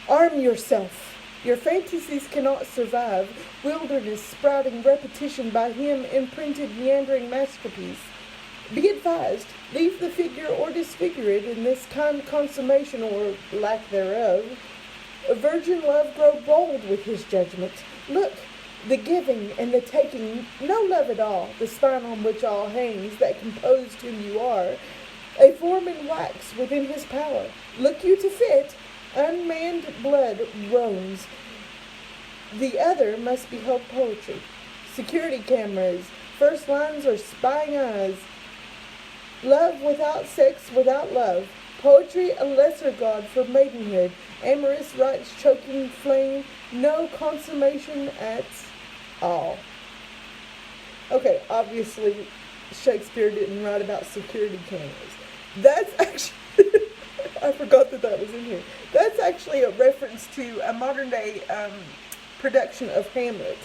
arm yourself. Your fantasies cannot survive. Wilderness sprouting repetition by him imprinted meandering masterpiece. Be advised, leave the figure or disfigure it in this kind consummation or lack thereof. A virgin love grow bold with his judgment. Look, the giving and the taking, no love at all, the spine on which all hangs, that composed whom you are, a form in wax within his power. Look you to fit, unmanned blood roams. The other must behold poetry. Security cameras, first lines are spying eyes. Love without sex, without love. Poetry a lesser god for maidenhood. Amorous rites choking flame, no consummation at all. Okay, obviously Shakespeare didn't write about security cameras. That's actually, I forgot that was in here. That's actually a reference to a modern day production of Hamlet,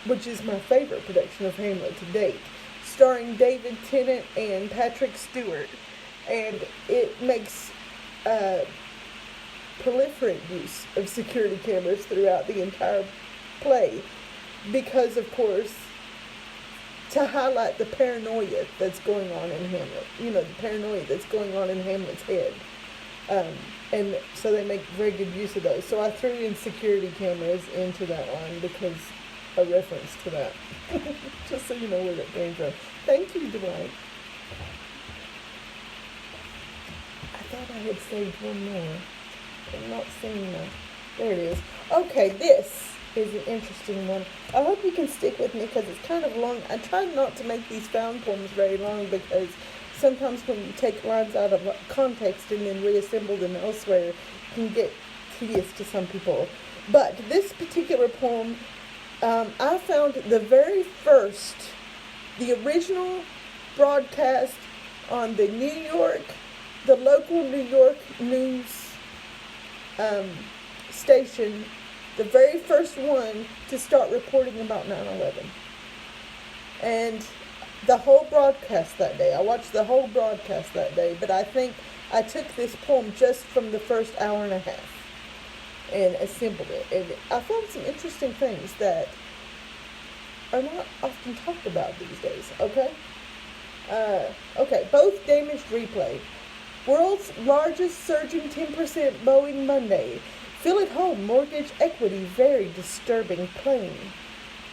which is my favorite production of Hamlet to date, starring David Tennant and Patrick Stewart. And it makes proliferate use of security cameras throughout the entire play because, of course, to highlight the paranoia that's going on in Hamlet. You know, the paranoia that's going on in Hamlet's head. And so they make very good use of those. So I threw in security cameras into that line because a reference to that. Just so you know where that came from. Thank you, Dwight. I thought I had saved one more. I'm not seeing that. There it is. Okay, this is an interesting one. I hope you can stick with me because it's kind of long. I try not to make these found poems very long because sometimes when you take lines out of context and then reassemble them elsewhere, it can get tedious to some people. But this particular poem, I found the original broadcast on the local New York news station, the very first one to start reporting about 9/11. And the whole broadcast that day, I watched the whole broadcast that day, but I think I took this poem just from the first hour and a half and assembled it. And I found some interesting things that are not often talked about these days, okay? Okay, both damaged replay. World's largest surging 10% Boeing Monday. Feel at home, mortgage equity very disturbing plain.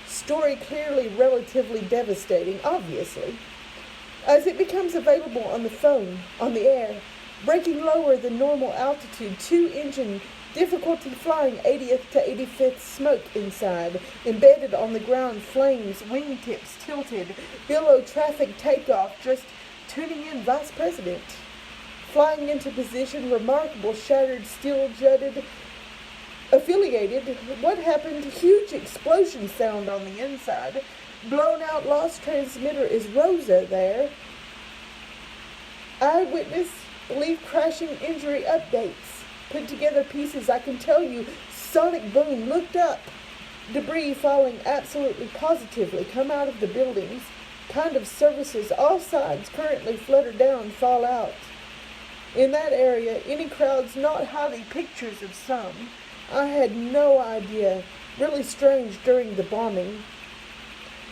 Story clearly relatively devastating, obviously. As it becomes available on the phone, on the air, breaking lower than normal altitude, 2-engine, difficulty flying 80th to 85th, smoke inside, embedded on the ground, flames, wingtips tilted, billow traffic takeoff, just tuning in Vice President. Flying into position, remarkable shattered steel jutted, affiliated. What happened? Huge explosion sound on the inside. Blown out lost transmitter. Is Rosa there? Eyewitness believe crashing injury updates. Put together pieces. I can tell you. Sonic boom. Looked up. Debris falling absolutely positively. Come out of the buildings. Kind of services. All sides currently flutter down. Fall out. In that area, any crowds not highly pictures of some. I had no idea. Really strange during the bombing.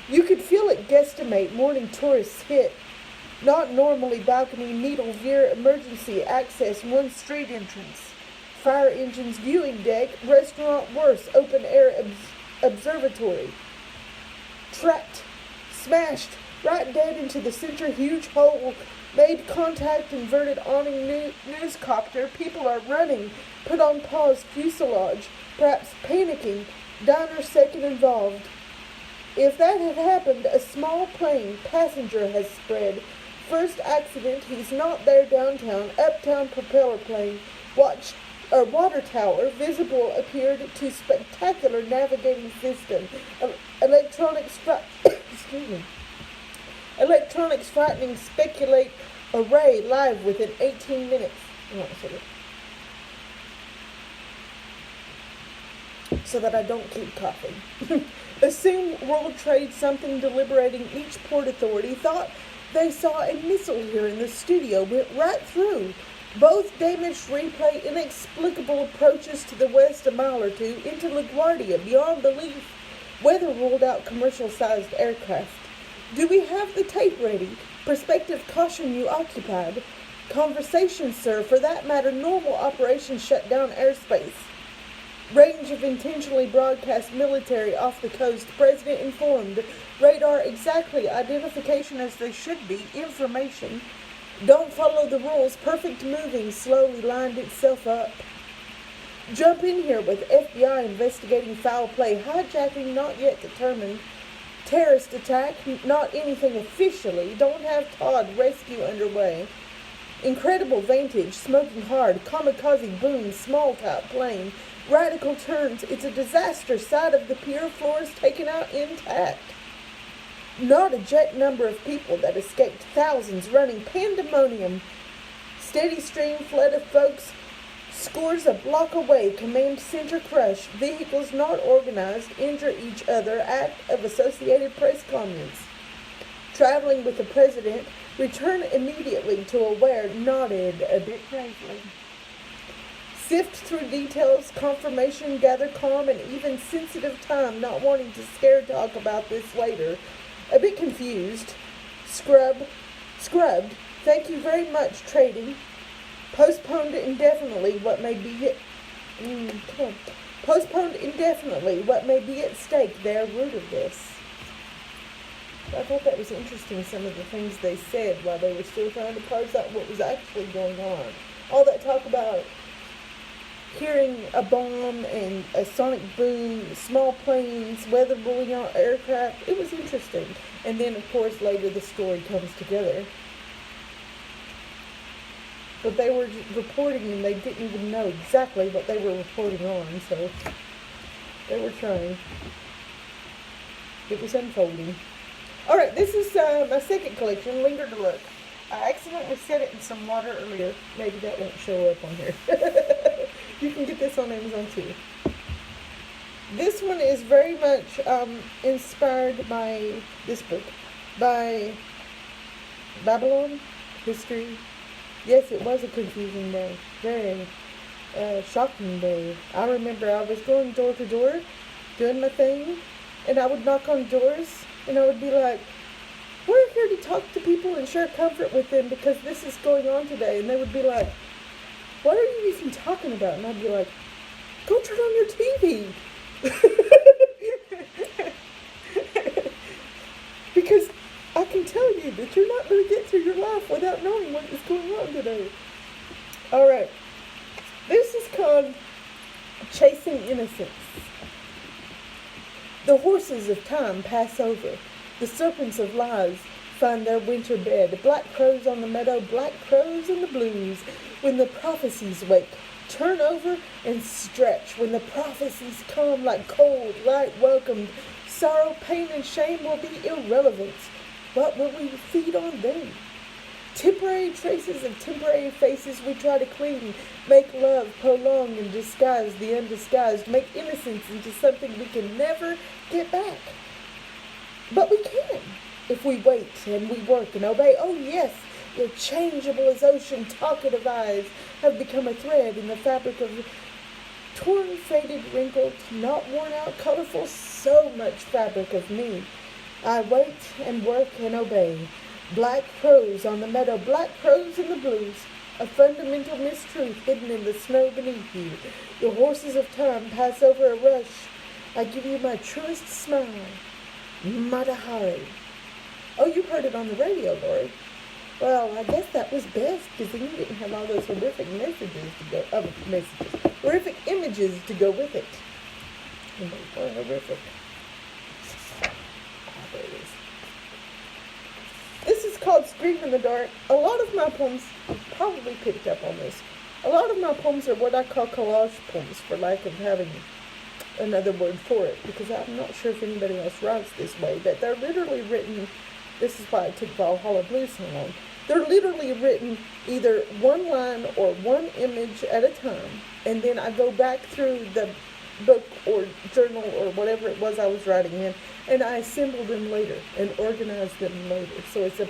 You could feel it guesstimate morning tourists hit. Not normally balcony, needle veer, emergency access, one street entrance. Fire engines, viewing deck, restaurant worse, open air observatory. Trapped, smashed, right dead into the center, huge hole. Made contact, inverted awning, newscopter. People are running. Put on pause, fuselage. Perhaps panicking. Diner second involved. If that had happened, a small plane, passenger has spread. First accident, he's not there downtown. Uptown propeller plane. Water tower, visible, appeared to spectacular navigating system. Electronics, excuse me. Electronics frightening, speculate, array, live within 18 minutes. So that I don't keep coughing. Assume World Trade something deliberating. Each port authority thought they saw a missile here in the studio, went right through. Both damaged, replay, inexplicable approaches to the west a mile or two, into LaGuardia, beyond belief. Weather ruled out commercial-sized aircraft. Do we have the tape ready? Perspective caution you occupied. Conversation, sir. For that matter, normal operation shut down airspace. Range of intentionally broadcast military off the coast. President informed. Radar exactly. Identification as they should be. Information. Don't follow the rules. Perfect moving. Slowly lined itself up. Jump in here with FBI investigating foul play. Hijacking not yet determined. Terrorist attack. Not anything officially. Don't have Todd. Rescue underway. Incredible vantage. Smoking hard. Kamikaze boom. Small type plane. Radical turns. It's a disaster. Side of the pier floors taken out intact. Not a jet number of people that escaped. Thousands running. Pandemonium. Steady stream flood of folks. Scores a block away. Command center crush. Vehicles not organized. Injure each other. Act of Associated Press comments. Traveling with the president. Return immediately to aware. Nodded a bit gravely. Sift through details, confirmation, gather calm, and even sensitive time, not wanting to scare talk about this later. A bit confused. Scrubbed. Thank you very much, trading. Postponed indefinitely, what may be Postponed indefinitely, what may be at stake there, root of this. I thought that was interesting, some of the things they said while they were still trying to parse out what was actually going on. All that talk about hearing a bomb and a sonic boom, small planes, weather ruling out aircraft. It was interesting. And then, of course, later the story comes together. But they were reporting and they didn't even know exactly what they were reporting on, so they were trying. It was unfolding. Alright, this is my second collection, Linger to Look. I accidentally set it in some water earlier. Maybe that won't show up on here. You can get this on Amazon too. This one is very much inspired by this book. By Babylon History. Yes, it was a confusing day. Very shocking day. I remember I was going door to door, doing my thing, and I would knock on doors, and I would be like, we're here to talk to people and share comfort with them because this is going on today. And they would be like, what are you even talking about? And I'd be like, go turn on your TV. Because I can tell you that you're not going to get through your life without knowing what is going on today. Alright. This is called Chasing Innocence. The horses of time pass over. The serpents of lies find their winter bed. Black crows on the meadow, black crows in the blues. When the prophecies wake, turn over and stretch. When the prophecies come like cold light welcomed, sorrow, pain, and shame will be irrelevant. What will we feed on then? Temporary traces of temporary faces we try to clean. Make love, prolong, and disguise the undisguised. Make innocence into something we can never get back. But we can, if we wait and we work and obey. Oh yes, Your changeable as ocean, talkative eyes have become a thread in the fabric of torn, faded, wrinkled, not worn out, colorful, so much fabric of me. I wait and work and obey. Black crows on the meadow, black crows in the blues. A fundamental mistruth hidden in the snow beneath you. The horses of time pass over a rush. I give you my truest smile. Matahari. Oh, you heard it on the radio, Lori. Well, I guess that was best, because then you didn't have all those horrific horrific images to go with it. And they were horrific. There it is. This is called Scream in the Dark. A lot of my poems, you probably picked up on this, a lot of my poems are what I call collage poems, for lack of having another word for it, because I'm not sure if anybody else writes this way, but they're literally written, this is why it took Valhalla Blue so long, they're literally written either one line or one image at a time, and then I go back through the book or journal or whatever it was I was writing in, and I assemble them later and organize them later. So it's a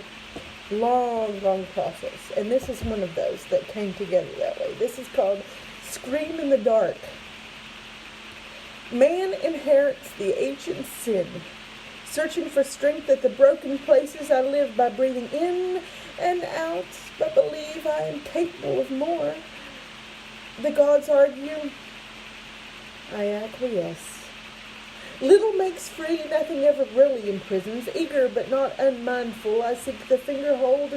long, long process, and this is one of those that came together that way. This is called Scream in the Dark. Man inherits the ancient sin, searching for strength at the broken places I live by breathing in and out, but believe I am capable of more. The gods argue, I acquiesce. Little makes free, nothing ever really imprisons. Eager but not unmindful, I seek the finger hold,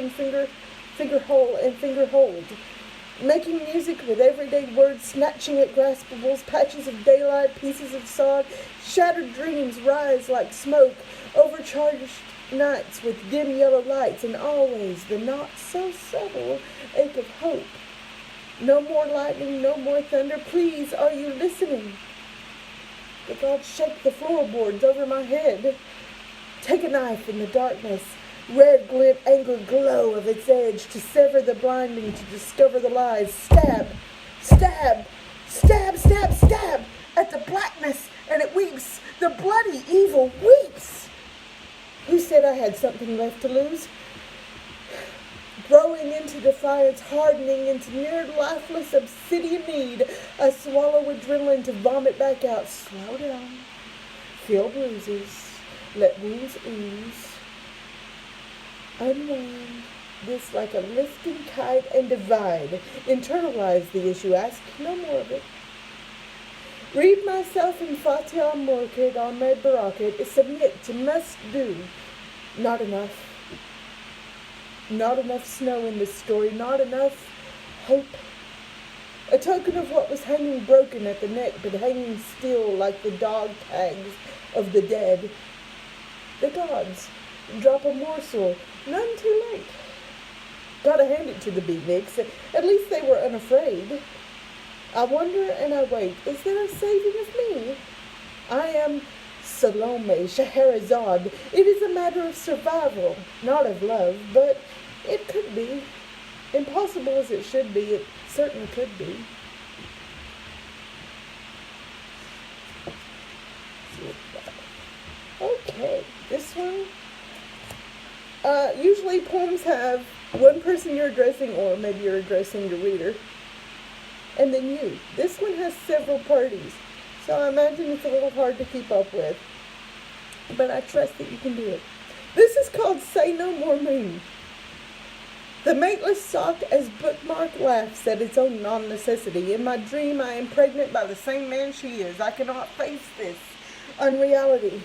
making music with everyday words, snatching at graspables, patches of daylight, pieces of sod. Shattered dreams rise like smoke, overcharged nights with dim yellow lights, and always the not so subtle ache of hope. No more lightning, no more thunder. Please, are you listening? The gods shake the floorboards over my head. Take a knife in the darkness. Red glint, anger glow of its edge to sever the blinding, to discover the lies. Stab, stab, stab, stab, stab at the blackness, and it weeps. The bloody evil weeps. Who said I had something left to lose? Growing into defiance, hardening into near lifeless obsidian need, I swallow adrenaline to vomit back out. Slow down. Feel bruises. Let wounds ooze. Unwind this like a lifting kite and divide. Internalize the issue. Ask no more of it. Read myself in Fatih Murkid Ahmed Barakat. Submit to must do. Not enough. Not enough snow in this story. Not enough hope. A token of what was hanging broken at the neck, but hanging still like the dog tags of the dead. The gods drop a morsel. None too late. Gotta hand it to the beatniks. At least they were unafraid. I wonder and I wait. Is there a saving of me? I am Salome, Scheherazade. It is a matter of survival, not of love, but it could be. Impossible as it should be, it certainly could be. Okay, this one. Usually poems have one person you're addressing, or maybe you're addressing the reader, and then you. This one has several parties, so I imagine it's a little hard to keep up with, but I trust that you can do it. This is called Say No More Moon. The mateless sock as bookmark laughs at its own non-necessity. In my dream, I am pregnant by the same man she is. I cannot face this unreality.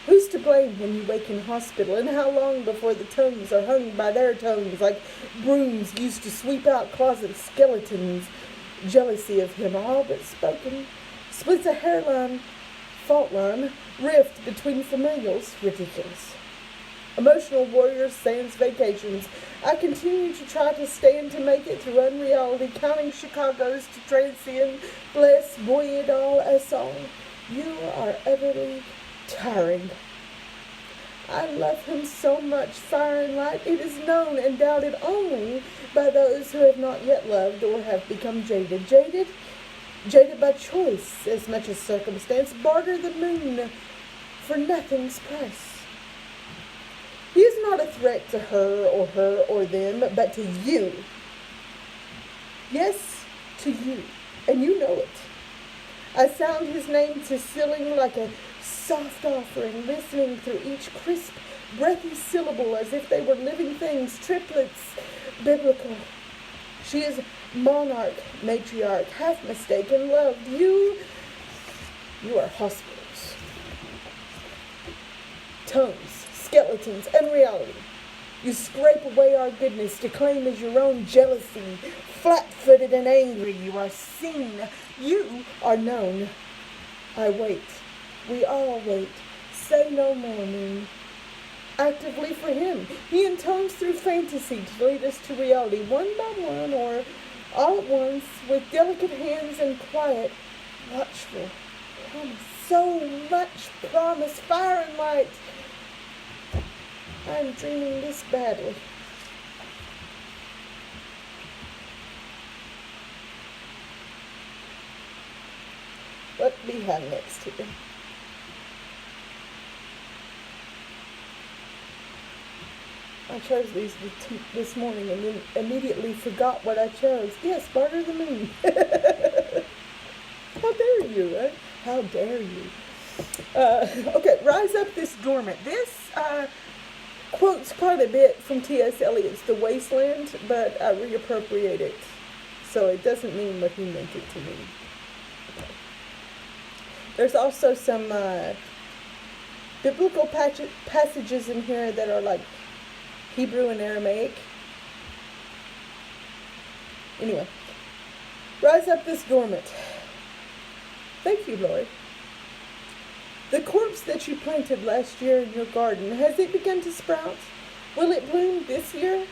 Who's to blame when you wake in hospital? And how long before the tongues are hung by their tongues like brooms used to sweep out closet skeletons? Jealousy of him, all but spoken, splits a hairline, fault line, rift between familials. Ridiculous. Emotional warriors, sans vacations. I continue to try to stand to make it through unreality, counting Chicago's to transcend. Bless, buoyed all a song. You are utterly tiring. I love him so much, fire and light. It is known and doubted only by those who have not yet loved or have become jaded. Jaded by choice as much as circumstance. Barter the moon for nothing's price. He is not a threat to her or them, but to you. Yes, to you. And you know it. I sound his name to ceiling like a soft offering, listening through each crisp, breathy syllable as if they were living things, triplets, biblical. She is monarch, matriarch, half mistaken, loved. You are hospitals, tongues, skeletons, and reality. You scrape away our goodness to claim as your own jealousy. Flat-footed and angry, you are seen. You are known. I wait. We all wait. Say no more, moon. Actively for him. He intones through fantasy to lead us to reality, one by one or all at once, with delicate hands and quiet, watchful promise. So much promise, fire and light. I'm dreaming this badly. What do we have next here? I chose these this morning and then immediately forgot what I chose. Yes, Barter the Moon. How dare you, right? How dare you? Okay, Rise Up This Dormant. This quotes quite a bit from T.S. Eliot's The Wasteland, but I reappropriate it. So it doesn't mean what he meant it to mean. Okay. There's also some biblical passages in here that are like Hebrew and Aramaic. Anyway, rise up this dormant. Thank you, Lord. The corpse that you planted last year in your garden, has it begun to sprout? Will it bloom this year?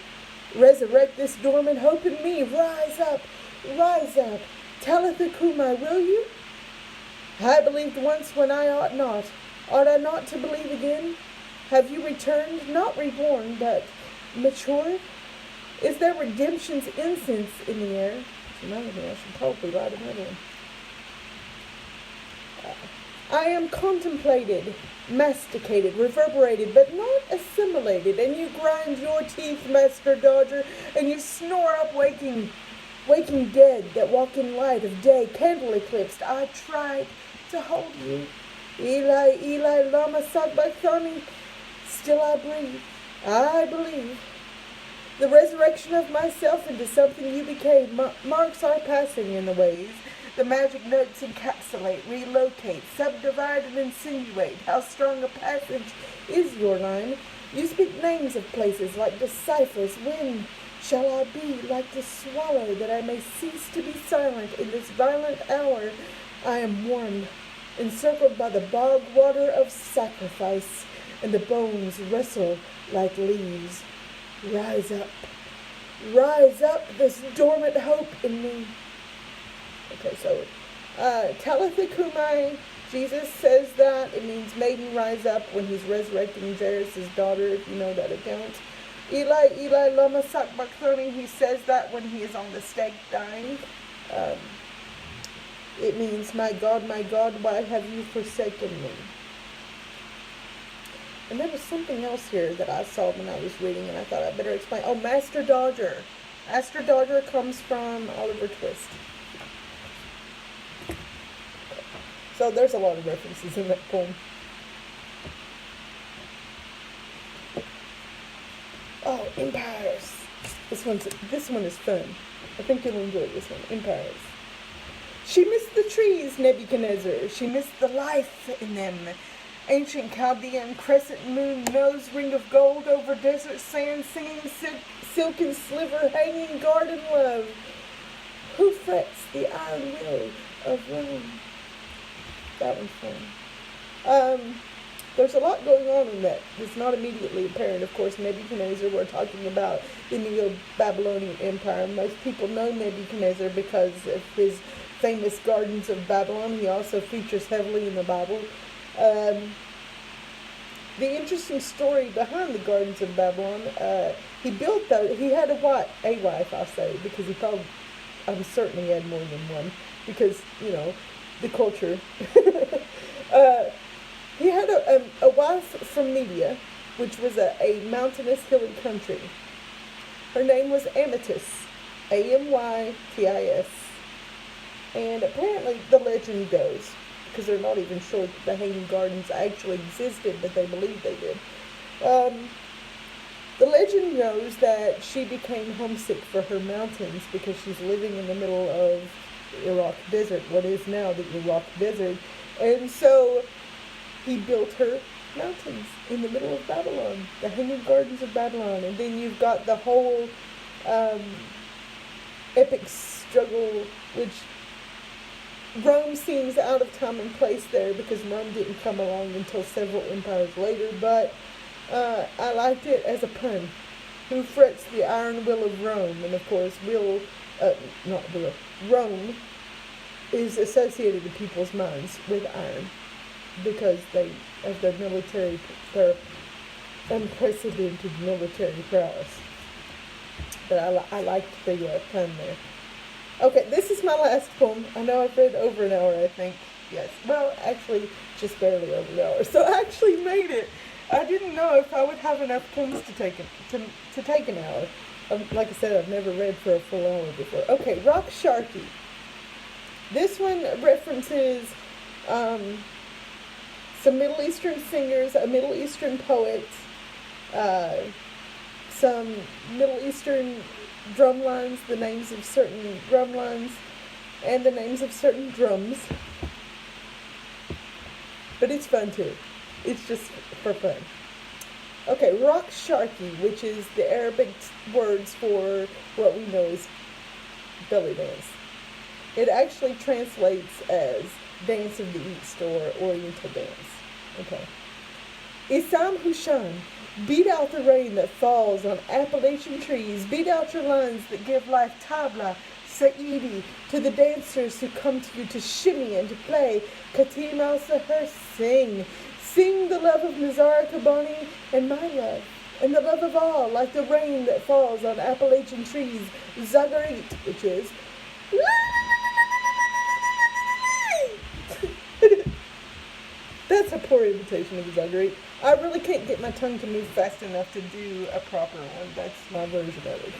Resurrect this dormant hope in me. Rise up, rise up. Talitha Kumai, will you? I believed once when I ought not. Ought I not to believe again? Have you returned, not reborn, but matured? Is there redemption's incense in the air? Another one. I should probably write another one. I am contemplated, masticated, reverberated, but not assimilated. And you grind your teeth, Master Dodger, and you snore up waking dead that walk in light of day, candle eclipsed. I tried to hold you. Eli, Eli, lama sabachthani. Still I breathe. I believe. The resurrection of myself into something you became marks our passing in the ways. The magic notes encapsulate, relocate, subdivide, and insinuate. How strong a passage is your line? You speak names of places like deciphers. When shall I be like the swallow that I may cease to be silent in this violent hour? I am warmed, encircled by the bog water of sacrifice, and the bones wrestle like leaves. Rise up, this dormant hope in me. Okay, so Talitha Kumai, Jesus says that. It means maiden rise up when he's resurrecting Jairus' daughter, if you know that account. Eli, Eli, lama sabachthani, he says that when he is on the stake dying. It means, my God, why have you forsaken me? And there was something else here that I saw when I was reading, and I thought I'd better explain. Oh, Master Dodger. Master Dodger comes from Oliver Twist. So there's a lot of references in that poem. Oh, empires. This one is fun. I think you'll enjoy this one. Empires. She missed the trees, Nebuchadnezzar. She missed the life in them. Ancient Chaldean crescent moon, nose ring of gold over desert sand, singing silken sliver, hanging garden love. Who frets the iron will of Rome? That one's fun. There's a lot going on in that. It's not immediately apparent. Of course, Nebuchadnezzar, we're talking about the Neo-Babylonian Empire. Most people know Nebuchadnezzar because of his famous Gardens of Babylon. He also features heavily in the Bible. The interesting story behind the Gardens of Babylon, he had a wife, I'll say, because I'm certain he had more than one, because, the culture. He had a wife from Media, which was a mountainous, hilly country. Her name was Amethyst, Amytis. And apparently the legend goes, because they're not even sure that the Hanging Gardens actually existed, but they believe they did. The legend knows that she became homesick for her mountains because she's living in the middle of the Iraq Desert, what is now the Iraq Desert. And so he built her mountains in the middle of Babylon, the Hanging Gardens of Babylon. And then you've got the whole epic struggle, which Rome seems out of time and place there because Rome didn't come along until several empires later, but I liked it as a pun. Who frets the iron will of Rome? And of course, Rome is associated in people's minds with iron because they, of their unprecedented military prowess. But I liked the pun there. Okay, this is my last poem. I know I've read over an hour, I think. Yes. Well, actually, just barely over an hour. So I actually made it. I didn't know if I would have enough poems to take an hour. Like I said, I've never read for a full hour before. Okay, Rock Sharky. This one references some Middle Eastern singers, a Middle Eastern poet, some Middle Eastern drum lines, the names of certain drum lines, and the names of certain drums. But it's fun too. It's just for fun. Okay, Rock Sharky, which is the Arabic words for what we know as belly dance. It actually translates as Dance of the East or Oriental dance. Okay. Isam Hushan, beat out the rain that falls on Appalachian trees. Beat out your lines that give life. Tabla, Saidi, to the dancers who come to you to shimmy and to play. Katim al-Sahar, sing. Sing the love of Nizar Kabani and my love. And the love of all, like the rain that falls on Appalachian trees. Zagarit, which is... That's a poor imitation of Zagarit. I really can't get my tongue to move fast enough to do a proper one. That's my version of it.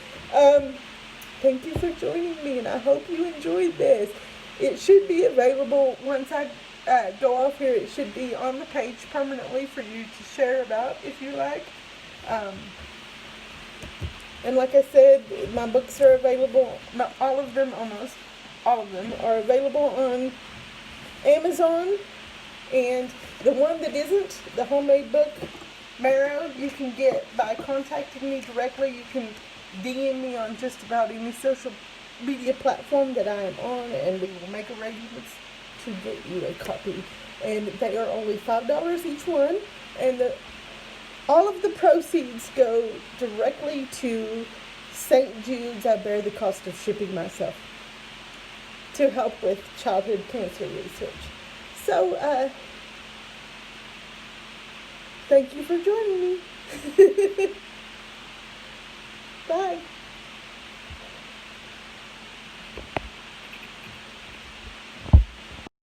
Thank you for joining me, and I hope you enjoyed this. It should be available once I go off here. It should be on the page permanently for you to share about if you like. And like I said, my books are available, not all of them, almost all of them are available on Amazon. And the one that isn't, the homemade book, Marrow, you can get by contacting me directly. You can DM me on just about any social media platform that I am on, and we will make arrangements to get you a copy. And they are only $5 each one, and all of the proceeds go directly to St. Jude's. I bear the cost of shipping myself to help with childhood cancer research. So, thank you for joining me. Bye.